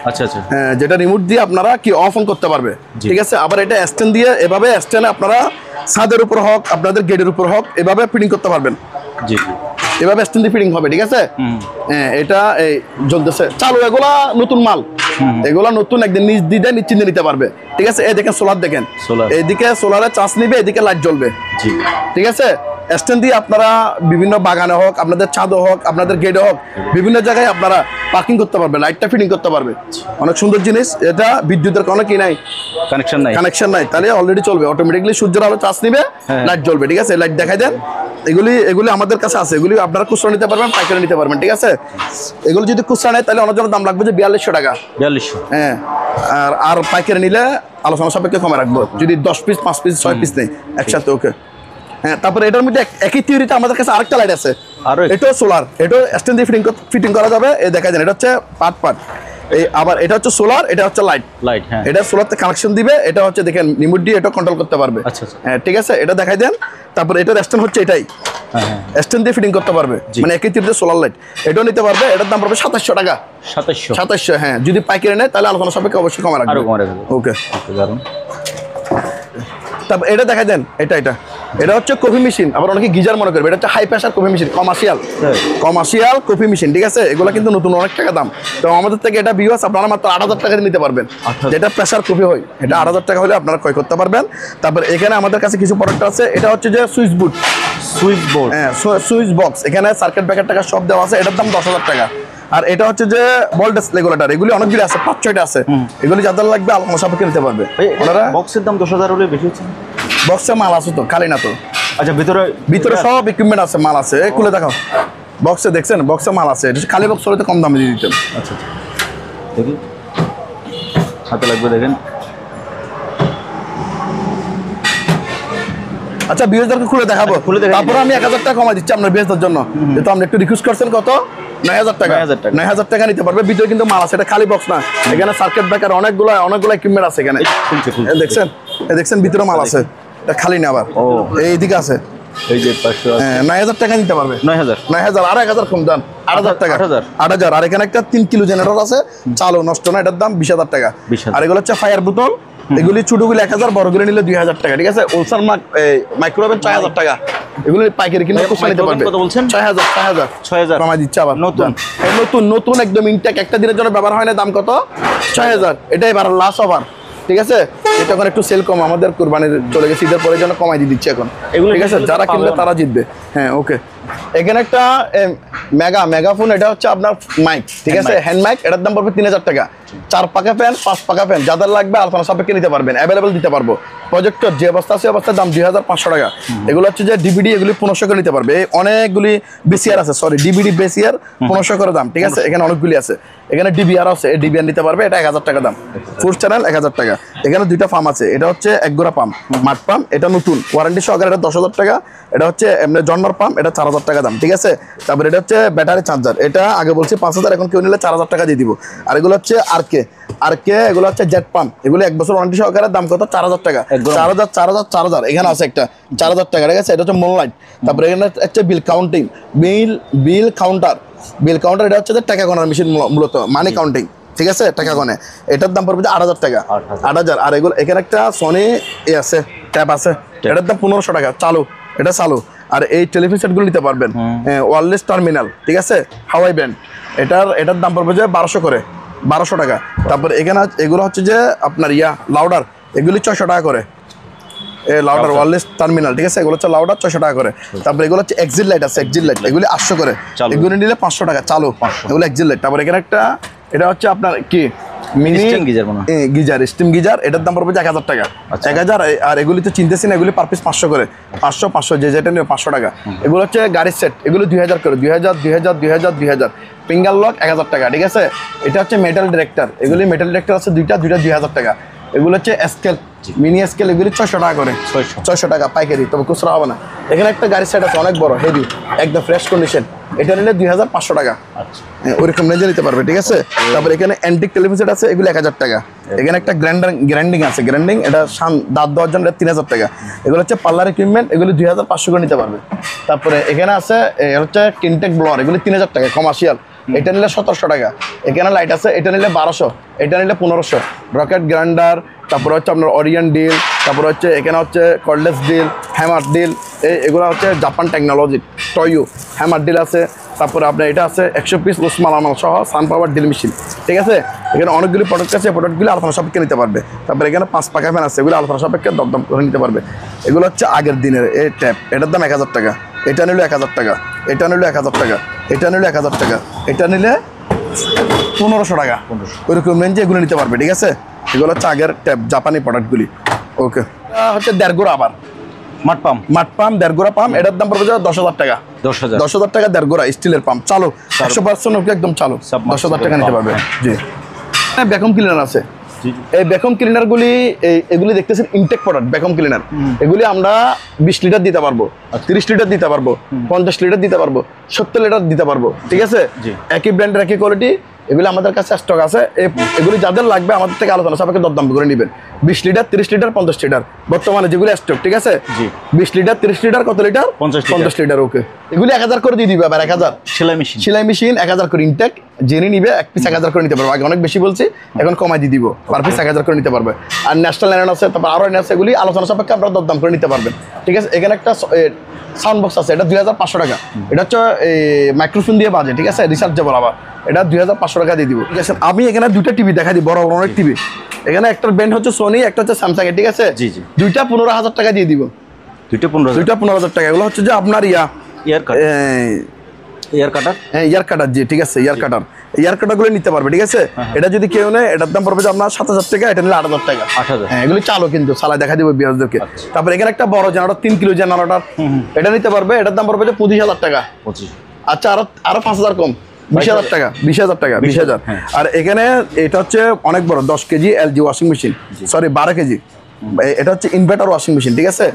আচ্ছা আচ্ছা, হ্যাঁ, যেটা রিমোট দিয়ে আপনারা কি অফ অন করতে পারবে, ঠিক আছে। আবার এটা স্ট্যান্ড দিয়ে, এভাবে স্ট্যান্ডে আপনারা ছাদের উপর হোক, আপনাদের গেটের উপর হোক, এভাবে ফিটিং করতে পারবেন। জি এভাবে স্ট্যান্ড দিয়ে ফিটিং হবে, ঠিক আছে। হ্যাঁ, এটা এই জ্বলতেছে চালু, এগুলা নতুন মাল, এগুলা নতুন, একদিন নিচ দিয়ে নিশ্চিন্তে নিতে পারবে, ঠিক আছে। এই দেখেন সোলার, দেখেন এইদিকে সোলারে চার্জ নিবে, এদিকে লাইট জ্বলবে, ঠিক আছে। স্ট্যান্ড দিয়ে আপনারা বিভিন্ন বাগানে হোক, আপনাদের ছাদে হোক, আপনাদের গেটে হোক, বিভিন্ন জায়গায় আপনারা পার্কিং করতে পারবে, লাইটটা ফিটিং করতে পারবে। অনেক সুন্দর জিনিস। এটা বিদ্যুতের কোনো কি নাই, কানেকশন নাই, তাহলে অলরেডি চলবে অটোমেটিকলি। সূর্যের আলো চার্জ নিবে, লাইট জ্বলবে, ঠিক আছে। লাইট দেখাই দেন। এগুলি আমাদের কাছে আছে, এগুলি আপনারা খুচরা নিতে পারবেন, পাইকারি নিতে পারবেন, ঠিক আছে। এগুলো যদি খুচরা নেয় তাহলে অনেক দাম লাগবে যে 4200 টাকা। 4200, হ্যাঁ। আর পাইকারি নিলে আলোচনা সাপেক্ষে কমে রাখবো, যদি 10 পিস 5 পিস 6 পিস নেই একসাথে। ওকে, হ্যাঁ। তারপরে এটার মধ্যে একই থিওরিতে আমাদের কাছে আরেকটা লাইট আছে, এটাও সোলার, এটাও স্ট্যান্ড দিয়ে ফিটিং করা যাবে। এই দেখা যায়, এটা হচ্ছে পার্ট। এই আবার এটা হচ্ছে সোলার, এটা হচ্ছে লাইট। হ্যাঁ, এটা সোলারতে কানেকশন দিবে, এটা হচ্ছে দেখেন রিমোট দিয়ে এটা কন্ট্রোল করতে পারবে। হ্যাঁ, ঠিক আছে, এটা দেখাই দেন। তারপর এটার স্ট্যান্ড হচ্ছে এটাই, স্ট্যান্ড দিয়ে ফিটিং করতে পারবে, মানে একই থিওরিতে সোলার লাইট, এটাও নিতে পারবে। এটার দাম পড়বে 2700 টাকা। 2700, হ্যাঁ। যদি পাইকারি নেয় তাহলে আলোচনা সাপেক্ষে অবশ্যই কমে রাখবে। ওকে, তারপর এটা দেখা দেন। এটা হচ্ছে কফি মেশিন, আবার অনেকে গিজার মনে করবে। এটা হচ্ছে high pressure coffee machine, commercial coffee machine, ঠিক আছে। এগুলো কিন্তু নতুন, অনেক টাকা দাম। তো আমাদের থেকে এটা ভিউয়ার্স আপনারা মাত্র 8000 টাকা নিতে পারবেন। যেটা প্রেসার কফি হয়, এটা 8000 টাকা হলে আপনারা ক্রয় করতে পারবেন। তারপর এখানে আমাদের কাছে কিছু প্রোডাক্ট আছে। এটা হচ্ছে যে সুইচ বোর্ড, হ্যাঁ, সুইচ বক্স। এখানে সার্কিট ব্রেকার টাকা সব দেওয়া আছে। এটার দাম 10000 টাকা। আর এটা হচ্ছে যে ভোল্টেজ রেগুলেটর, এগুলি অনেকগুলি আছে, 5-6টা আছে। এগুলি যাদের লাগবে আলোচনা সাপেক্ষে নিতে পারবে। ওনারা বক্সের দাম 10000 হলে বেশি হচ্ছে। বক্সে মাল আছে তো, খালি না তো। আচ্ছা, ভিতরে সব ইকুইপমেন্ট আছে, মাল আছে। খুলে দেখাও, বক্সে দেখছেন, বক্সে মাল আছে। খালি বক্স হলে তো কম দামে দিয়ে দিতেন। আচ্ছা, দেখি হাতে লাগবে, দেখেন। আচ্ছা, বিএসদারকে খুলে দেখাবো, তারপরে আমি 1000 টাকা কমাই দিচ্ছি আপনার বিএসদার জন্য। যেহেতু আপনি একটু রিকোয়েস্ট করছেন, কত? 9000 টাকা। 9000 টাকা নিতে পারবে। ভিতরে কিন্তু মাল আছে, এটা খালি বক্স না। এখানে সার্কিট ব্রেকার অনেকগুলো ইকুইপমেন্ট আছে এখানে, দেখছেন ভিতরে মাল আছে। এটা খালি না, আবার এইদিকে আছে। এই যে 9000 টাকা নিতে পারবে। 9000 আর 1000 কম দাম, 8000 টাকা। 8000। আর এখানে একটা 3 কিলো জেনারেটর আছে, চালু, নষ্ট না। এটার দাম 20000 টাকা। আর এগুলো হচ্ছে ফায়ার বোতল, এগুলি ছোটগুলি 1000, বড়গুলি নিলে 2000 টাকা, ঠিক আছে। ওলসান মাইক্রোওভেন 6000 টাকা। এগুলি পাইকারি কিনে খুচরা নিতে পারবে। কত বলছেন? 6000 কমাই দিচ্ছে আবার। নতুন একদম ইনটেক, একটা দিনের জন্য ব্যবহার হয় না। দাম কত? 6000। এটাই এবার লাস্ট ওভার, ঠিক আছে। এটা এখন একটু সেল কম, আমাদের কুরবানির চলে গেছে, ঈদের পরে জন্য কমাই দিয়ে দিচ্ছি এখন, ঠিক আছে। যারা কিনবে তারা জিতবে। হ্যাঁ, ওকে। এখানে একটা মেগাফোন, এটা হচ্ছে আপনার মাইক, ঠিক আছে, হ্যান্ড মাইক। এটার দাম পড়বে 3000 টাকা। 4 পাকা ফ্যান, 5 পাকা ফ্যান, যাদের লাগবে আলোচনা সাপেক্ষে নিতে পারবেন, অ্যাভেলেবল দিতে পারবো। প্রজেক্টর যে অবস্থা আছে অবস্থার দাম 2500 টাকা। এগুলো হচ্ছে যে ডিভিডি, এগুলি 1500 করে নিতে পারবে। অনেকগুলি বিসিআর আছে, ডিভিডি বেসিআর 1500 করে দাম, ঠিক আছে। এখানে অনেকগুলি আছে। এখানে ডিবিআর আছে, এই ডিবিআর নিতে পারবে। এটা 1000 টাকা দাম। ফুড চ্যানেল 1000 টাকা। এখানে 2টা পাম্প আছে। এটা হচ্ছে 1 গোড়া পাম্প, মাঠ পাম্প। এটা নতুন, ওয়ারেন্টি সহকারে। এটা 10000 টাকা। এটা হচ্ছে জন্ম নাম্বার পাম্প, এটা 4000 টাকা দাম, ঠিক আছে। তারপর এটা হচ্ছে ব্যাটারি চার্জার, এটা আগে বলছি 5000, এখন কেউ নিলে 4000 টাকা দিয়ে দিব। আর এগুলো হচ্ছে আরকে, এগুলো হচ্ছে জেট পাম্প, এগুলো 1 বছর ওয়ারেন্টি সহকারে, দাম কত? 4000 টাকা। 4000 এখানে আছে একটা 4000 টাকা, ঠিক আছে। এটা হচ্ছে মোনলাইট। তারপরে এখানে হচ্ছে বিল কাউন্টার, এটা হচ্ছে যে টাকা গণার মেশিন, মূলত মানি কাউন্টিং, ঠিক আছে, টাকা গণে। এটার দাম পড়বে 8000 টাকা, 8000। আর এগুলো এখানে একটা সোনি আছে, ট্যাব আছে, এটার দাম 1500 টাকা, এটা চালু। আর এই টেলিফোন সেটগুলো নিতে পারবেন, ওয়্যারলেস টার্মিনাল, ঠিক আছে, হাওয়াই ব্যান্ড, এটার দাম পড়বে যে 1200 টাকা। তারপর এখানে এগুলো হচ্ছে যে আপনার লাউডার, এগুলি 600 টাকা করে, লাউডার ওয়্যারলেস টার্মিনাল, ঠিক আছে, এগুলো হচ্ছে লাউডার 600 টাকা করে। তারপর এগুলো হচ্ছে এক্সিট লাইট আছে, এগুলি 800 করে, এগুলি নিলে 500 টাকা চালু, এগুলো এক্সিট লাইট। তারপর এখানে একটা, এটা হচ্ছে আপনার কি মিনি স্টিম গিজার, এটার দাম পড়বে 1000 টাকা, 1000। আর এগুলি তো চিনতেছি না, এগুলি পার পিস 500 করে, 500 যেটা নেবে 500 টাকা। এগুলো হচ্ছে গাড়ির সেট, এগুলো 2000 করে, 2000 ফিঙ্গার লক 1000 টাকা, ঠিক আছে। এটা হচ্ছে মেটাল ডিরেক্টর, এগুলি মেটাল ডিরেক্টর আছে দুইটা 2000 টাকা। এগুলো হচ্ছে স্কেল, মিনি স্কেল, এগুলি 600 টাকা করে, 600 টাকা পাইকারি, তবে খুচরা হবে না। এখানে একটা গাড়ির সেট আছে অনেক বড়, হেভি, একদম ফ্রেশ কন্ডিশন, এটা নিলে 2500 টাকা, ওইরকম রেঞ্জে নিতে পারবে, ঠিক আছে। তারপর এখানে অ্যান্টিক টেলিভিশন সেট আছে, এগুলো 1000 টাকা। এখানে একটা গ্রাইন্ডিং আছে, এটা দাঁত দেওয়ার জন্য 3000 টাকা। এগুলো হচ্ছে পার্লার ইকুইপমেন্ট, এগুলো 2500 করে নিতে পারবে। তারপরে এখানে আছে হচ্ছে কিনটেক ব্লোয়ার, এগুলো 3000 টাকা কমার্শিয়াল, এটা নিলে 1700 টাকা। এখানে লাইট আছে, এটা নিলে 1200, এটা নিলে 1500। রকেট গ্রাইন্ডার, তারপরে হচ্ছে আপনার অরিয়ন ডিল, তারপরে হচ্ছে এখানে হচ্ছে কর্ডলেস ডিল, হ্যামার ডিল, এগুলো হচ্ছে জাপান টেকনোলজি, টয়ু হ্যামার ডিল আছে। তারপরে আপনার এটা আছে 100 পিস উসমান আমাল সহ সানপাওয়ার ডিল মেশিন, ঠিক আছে। এখানে অনেকগুলি প্রোডাক্ট আছে, প্রোডাক্টগুলি আলোচনা সাপেক্ষে নিতে পারবে। তারপরে এখানে 5 পাকা ফ্যান আছে, এগুলো আলোচনা সাপেক্ষে দরদাম করে নিতে পারবে। এগুলো হচ্ছে আগের দিনের এই ট্যাপ, এটার দাম 1000 টাকা, এটা নিলে 1000 টাকা, এটা নিলে 1000 টাকা, এটা নিলে 1000 টাকা, এটা নিলে 1500 টাকা, ওইরকম রেঞ্জে এগুলো নিতে পারবে, ঠিক আছে। এগুলো হচ্ছে আগের ট্যাপ, জাপানি প্রোডাক্টগুলি। ওকে, হচ্ছে দেড়গোড়া, আবার মাঠ পাম্প, দেড়গোড়া পাম্প, এটার দাম পড়বে 10,000 টাকা, 10,000 টাকা দেড়গোড়া স্টিলের পাম্প, চালু 100% ওকে, একদম চালু, 10,000 টাকা নিতে পারবে। জি, ভ্যাকুয়াম ক্লিনার আছে, এই ভ্যাকুয়াম ক্লিনারগুলি, এগুলি দেখতেছেন ইনটেক প্রোডাক্ট, ভ্যাকুয়াম ক্লিনার, এগুলি আমরা 20 লিটার দিতে পারবো, 30 লিটার দিতে পারবো, 50 লিটার দিতে পারবো, 70 লিটার দিতে পারবো, ঠিক আছে। একই ব্র্যান্ডের, একই কোয়ালিটি, এগুলি আমাদের কাছে স্টক আছে। এগুলি যাদের লাগবে আমাদের থেকে আলোচনা সাপেক্ষে দরদাম করে নেবেন। 20 লিটার, 30 লিটার, 50 লিটার বর্তমানে যেগুলি স্টক, ঠিক আছে। 20 লিটার, 30 লিটার, কত লিটার? 50 লিটার। ওকে, এগুলি 1000 করে দিয়ে দিবে, আবার 1000 সেলাই মেশিন 1000 করে ইনটেক, জেনে নিবে, এক পিস 1000 করে নিতে পারবে। আগে অনেক বেশি বলছি, এখন কমাই দিয়ে দিব, পার পিস 1000 করে নিতে পারবে। আর ন্যাশনাল ল্যান্ড আছে, তারপর আরও আছে, এগুলি আলোচনা সাপেক্ষে আপনারা দরদাম করে নিতে পারবেন, ঠিক আছে। এখানে একটা সাউন্ড বক্স আছে, এটা 2500 টাকা, এটা হচ্ছে মাইক্রোফোন দিয়ে বাজে, ঠিক আছে, রিচার্জেবল, আবার এটা 2500 টাকা দিয়ে দিব, ঠিক আছে। আমি এখানে দুইটা টিভি দেখা দিই, বড় বড় অনেক টিভি। এখানে একটা ব্র্যান্ড হচ্ছে সোনি, একটা হচ্ছে স্যামসাং এর, ঠিক আছে। দুইটা 15,000 টাকা দিয়ে দিব, দুইটা 15,000 টাকা। এগুলো হচ্ছে যে আপনার ইয়ার কাটার, ইয়ার কাটার, জি, ঠিক আছে, ইয়ার কাটারগুলো নিতে পারবে, ঠিক আছে। এটা যদি কেউ নেয়, এটার দাম পড়বে যে আপনার 7000 টাকা, এটা নিলে 8000 টাকা। হ্যাঁ, এগুলি চালু, কিন্তু চালায় দেখা দিব বিয়ারদেরকে। তারপর এখানে একটা বড় জেনারেটর, 3 কিলো জেনারেটর, এটা নিতে পারবে, এটার দাম পড়বে যে 25,000 টাকা। আচ্ছা, আরো 5000 কম, 20,000 টাকা, 20,000। আর এখানে এটা হচ্ছে অনেক বড় 10 KG LG washing machine, sorry 12 KG, এটা হচ্ছে ইনভার্টার ওয়াশিং মেশিন, ঠিক আছে।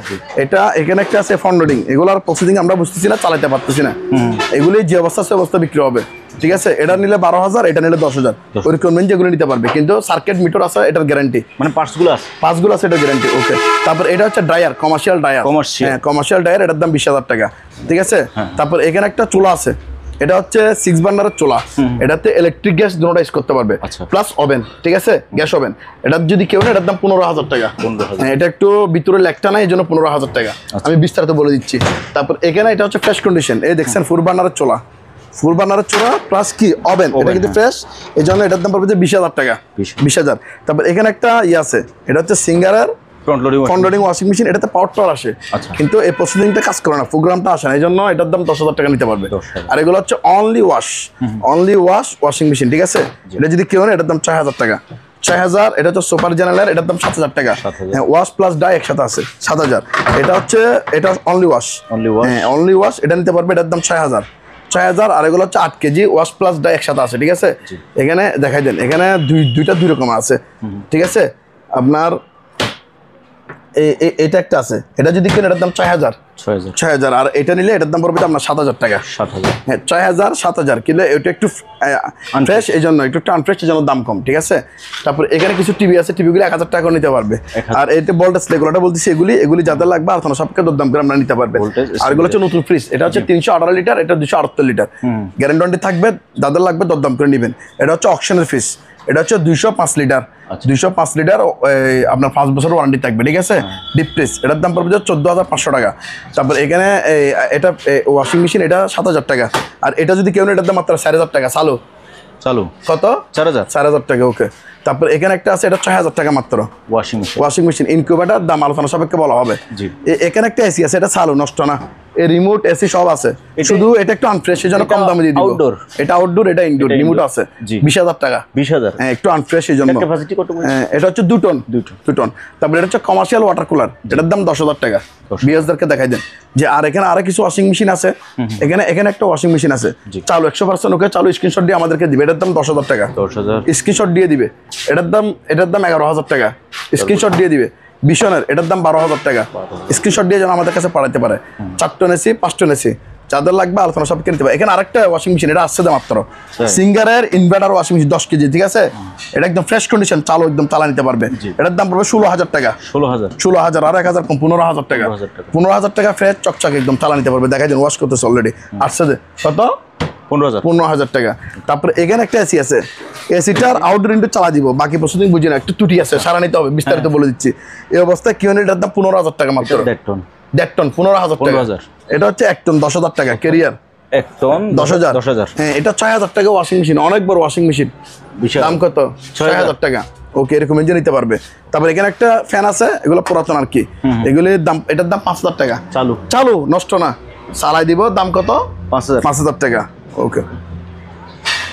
এটা এখানে একটা আছে ফ্রন্ট লোডিং, এগুলোর প্রসেসিং আমরা বুঝতেছি না, চালাতে পারতেছি না, এগুলি যে অবস্থা সে অবস্থা বিক্রি হবে, ঠিক আছে। এটা নিলে 12,000, এটা নিলে 10,000, ওইরকম রেঞ্জে এগুলো নিতে পারবে। কিন্তু সার্কিট মিটার আছে, এটার গ্যারান্টি, মানে পার্টসগুলো আছে, এটার গ্যারান্টি। ওকে, তারপর এটা হচ্ছে ড্রায়ার, কমার্শিয়াল ড্রায়ার, এটার দাম 20,000 টাকা, ঠিক আছে। তারপর এখানে একটা চুলা আছে, এটা হচ্ছে 6 বার্নারের চুলা, এটাতে ইলেকট্রিক গ্যাস দুটোটা ইউজ করতে পারবে, প্লাস ওভেন, ঠিক আছে, গ্যাস ওভেন। এটা যদি কেউ নেয়, এটার দাম 15,000 টাকা। এটা একটু ভিতরে লেখটা নাই, এই জন্য 15,000 টাকা, আমি বিস্তারিত বলে দিচ্ছি। তারপর এখানে এটা হচ্ছে ফ্রেশ কন্ডিশন, এই দেখছেন 4 বার্নারের চুলা, প্লাস কি ওভেন, এটা কিন্তু ফ্রেশ, এই জন্য এটার দাম পড়বে যে 20,000 টাকা, 20,000। তারপর এখানে একটা আছে, এটা হচ্ছে সিঙ্গারের ফ্রন্ট লোডিং ওয়াশিং মেশিন, এটাতে পাওয়ার আসে, কিন্তু এই প্রসেসিংটা কাজ করে না, প্রোগ্রামটা আসে না, এই জন্য এটার দাম 10,000 টাকা নিতে পারবে। আর এগুলো হচ্ছে অনলি ওয়াশ ওয়াশিং মেশিন, ঠিক আছে। এটা যদি কেউ নেয়, এটার দাম 6,000 টাকা, 6,000। এটা হচ্ছে সুপার জেনারেল, এটার দাম 7,000 টাকা, ওয়াশ প্লাস ডাই একসাথে আছে, 7,000। এটা অনলি ওয়াশ, এটা নিতে পারবে, এটার দাম 6,000। আর এগুলো হচ্ছে 8 কেজি ওয়াশ প্লাস ডাই একসাথে আছে, ঠিক আছে। এখানে দেখাই দেন, এখানে দুইটা 2 রকম আছে, ঠিক আছে। আপনার এটা একটা আছে, এটা যদি কেন, এটার দাম 6,000, 6000 6000। আর এটা নিলে এটার দাম পড়বে আপনার 7000 টাকা। 7000 হ্যাঁ 6000 7000 কিনলে এটা একটু ফ্রেশ, এই জন্য একটু আনফ্রেশ, এই জন্য দাম কম, ঠিক আছে। তারপর এখানে কিছু টিভি আছে, টিভিগুলি 1000 টাকা করে নিতে পারবে। আর এই যে ভোল্টেজ রেগুলেটর বলতেছি, এগুলি যাদের লাগবে আলোচনা সবকে দরদাম করে আমরা নিতে পারবেন। আর এগুলো হচ্ছে নতুন ফ্রিজ, এটা হচ্ছে 318 লিটার, এটা 278 লিটার, গ্যারান্টি থাকবে, যাদের লাগবে দরদাম করে নেবেন। এটা হচ্ছে অকশনের ফ্রিজ, এটা হচ্ছে 205 লিটার, 205 লিটার, আপনার 5 বছর ওয়ারেন্টি থাকবে, ঠিক আছে। ডিপ ফ্রিজ, এটার দাম পড়বে 14,500 টাকা। তারপর এখানে এটা ওয়াশিং মেশিন, এটা 7000 টাকা। আর এটা যদি কেউ এটার দাম মাত্র 4000 টাকা। চালু কত? 4000 টাকা, ওকে। তারপর এখানে একটা আছে, এটা 6000 টাকা মাত্র, ওয়াশিং মেশিন ইনকিউবেটর, দাম আলোচনা সাপেক্ষে বলা হবে। এখানে একটা এসি আছে, এটা চালু, নষ্ট না, এই রিমোট এসি সব আছে, শুধু এটা একটু আনফ্রেশ, এই জন্য কম দামে দিয়ে দিব। এটা আউটডোর, এটা ইনডোর, রিমোট আছে, 20000 টাকা। 20000, হ্যাঁ একটু আনফ্রেশ, এই জন্য। ক্যাপাসিটি কত? এটা হচ্ছে 2 টন। তারপর এটা হচ্ছে কমার্শিয়াল ওয়াটার কুলার, এটার দাম 10000 টাকা। বিএসদেরকে দেখাই দেন যে আর এখানে আরো কিছু ওয়াশিং মেশিন আছে, এখানে একটা ওয়াশিং মেশিন আছে চালু, 100%, ওকে চালু, স্ক্রিনশট দিয়ে আমাদেরকে দিবে, এটার দাম 10000 টাকা। স্ক্রিনশট দিয়ে দিবে, এটার দাম 11000 টাকা, স্ক্রিনশট দিয়ে দিবে। বিশনের, এটার দাম 12000 টাকা, স্ক্রিনশট দিয়ে যেন আমাদের কাছে পাঠাতে পারে। 4 টন এসি, 5 টন এসি, যাদের লাগবে আলোচনা সব কিনতে পারে। এখানে আরেকটা ওয়াশিং মেশিন, এটা আসছে মাত্র, সিঙ্গারের ইনভার্টার ওয়াশিং মেশিন 10 কেজি, ঠিক আছে। এটা একদম ফ্রেশ কন্ডিশন, চালু, একদম চালা নিতে পারবে। এটার দাম পড়বে 16000 টাকা। 16000 আর 1000 কম, 15000 টাকা। 15000 টাকা ফ্রেশ চকচকে একদম চালা নিতে পারবে। দেখা যায় ওয়াশ করতেছে অলরেডি, আসছে কত? 15000 টাকা। তারপরে এখানে একটা এসি আছে, এসিটার আউটডোর ইনডোর চালা দিব, বাকি প্রসেসিং বুঝি না, একটু ত্রুটি আছে, সারা নিতে হবে, বিস্তারিত বলে দিচ্ছি। এই অবস্থায় কি হলে এটার দাম 15000 টাকা মাত্র। 1.5 টন 15000 টাকা। এটা হচ্ছে 1 টন 10000 টাকা। Carrier 1 ton 10000। হ্যাঁ এটা 6000 টাকা ওয়াশিং মেশিন, অনেক বড় ওয়াশিং মেশিন, দাম কত? 6000 টাকা, ওকে, এরকম ইঞ্জিন নিতে পারবে। তারপর এখানে একটা ফ্যান আছে, এগুলো পুরাতন আর কি, এগুলির দাম, এটার দাম 5000 টাকা। চালু, নষ্ট না, চালাই দিব, দাম কত? 5000 টাকা, ওকে।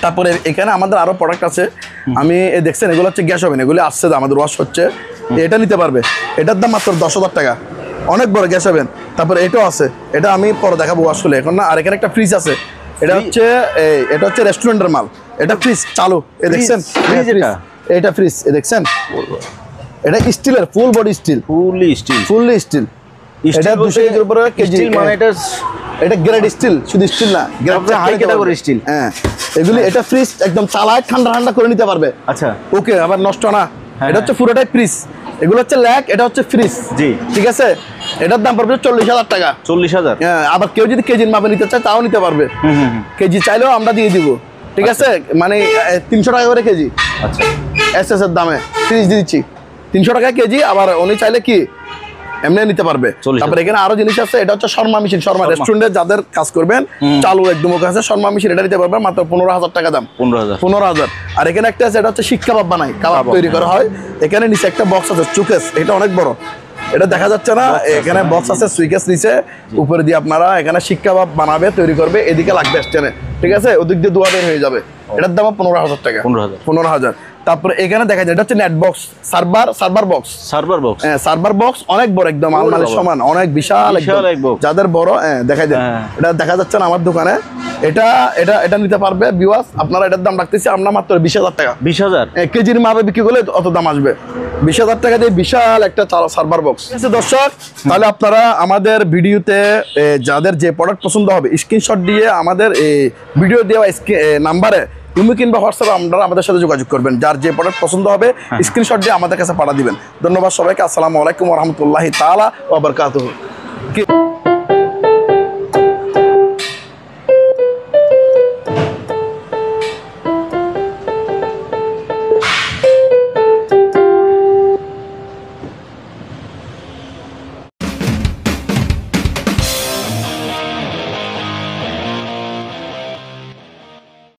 তারপরে এখানে আমাদের আরো প্রোডাক্ট আছে, আমি দেখছেন এগুলো হচ্ছে গ্যাস ওভেন, এগুলি আসছে, আমাদের ওয়াশ হচ্ছে, এটা নিতে পারবে, এটার দাম মাত্র 10000 টাকা, অনেক বড় গ্যাস ওভেন। তারপরে এটাও আছে, এটা আমি পরে দেখাবো ওয়াশ হলে, এখন না। আর এখানে একটা ফ্রিজ আছে, এটা হচ্ছে রেস্টুরেন্টের মাল, এটা ফ্রিজ চালু, এ দেখছেন, এটা ফ্রিজ, এ দেখছেন, এটা স্টিলের, full body steel, fully steel, এটা 200 কেজির উপরে কেজি, মানে এটা গ্রেড স্টিল, শুধু স্টিল না, হাই ক্যাটাগরি স্টিল। হ্যাঁ এগুলি, এটা ফ্রিজ একদম চালায় ঠান্ডা করে নিতে পারবে। আচ্ছা, ওকে, আবার নষ্ট না। এটা হচ্ছে পুরোটাই ফ্রিজ, এগুলো হচ্ছে ল্যাক, এটা হচ্ছে ফ্রিজ, জি, ঠিক আছে। এটার দাম পড়বে 40000 টাকা। 40000। হ্যাঁ, আবার কেউ যদি কেজির মাপে নিতে চায় তাও নিতে পারবে, কেজি চাইলেও আমরা দিয়ে দিব, ঠিক আছে। মানে 300 টাকা করে কেজি, আচ্ছা, এসএস এর দামে ফ্রিজ দিয়ে দিচ্ছি, 300 টাকা কেজি। আবার উনি চাইলে কি এমনি নিতে পারবে। তারপরে এখানে আরো জিনিস আছে, এটা হচ্ছে শর্মা মেশিন, শর্মা রেস্টুরেন্টে যাদের কাজ করবেন, চালু একদম ওকে আছে, শর্মা মেশিন, এটা নিতে পারবেন মাত্র 15000 টাকা দাম। 15000। আর এখানে একটা আছে, এটা হচ্ছে শিক কাবাব বানাই, কাবাব তৈরি করা হয়। এখানে নিচে একটা বক্স আছে, চুকেস, এটা অনেক বড়, এটা দেখা যাচ্ছে না, এখানে বক্স আছে, সুইকেস নিচে, উপরে দিয়ে আপনারা এখানে শিক কাবাব বানাবে, তৈরি করবে, এদিকে লাগবে স্ট্যান্ডে, ঠিক আছে, ওদিক দিয়ে ধোয়া বের হয়ে যাবে। এটার দাম 15000 টাকা। 15000। তারপরে এখানে দেখা যায়, এটা হচ্ছে নেট বক্স, সার্ভার বক্স, হ্যাঁ সার্ভার বক্স, অনেক বড়, একদম আলমারির সমান, অনেক বিশাল, যাদের বড়, হ্যাঁ দেখা যায়, এটা দেখা যাচ্ছে না আমার দোকানে, এটা নিতে পারবে ভিউয়ার্স। আপনারা এটার দাম রাখতেছি আমরা মাত্র 20000 টাকা। 20000 কেজির মাপে বিক্রি করলে অত দাম আসবে, 20000 টাকা দিয়ে বিশাল একটা সার্ভার বক্স। দর্শক, তাহলে আপনারা আমাদের ভিডিওতে যাদের যে প্রোডাক্ট পছন্দ হবে, স্ক্রিনশট দিয়ে আমাদের ভিডিও দেওয়া নাম্বারে, তুমি কিংবা হোয়াটসঅ্যাপে আপনারা আমাদের সাথে যোগাযোগ করবেন, যার যে প্রোডাক্ট পছন্দ হবে স্ক্রিনশট দিয়ে আমাদের কাছে পাঠা দিবেন। ধন্যবাদ সবাইকে, আসসালামু আলাইকুম ওয়া রাহমাতুল্লাহি তাআলা ওয়া বারাকাতুহু।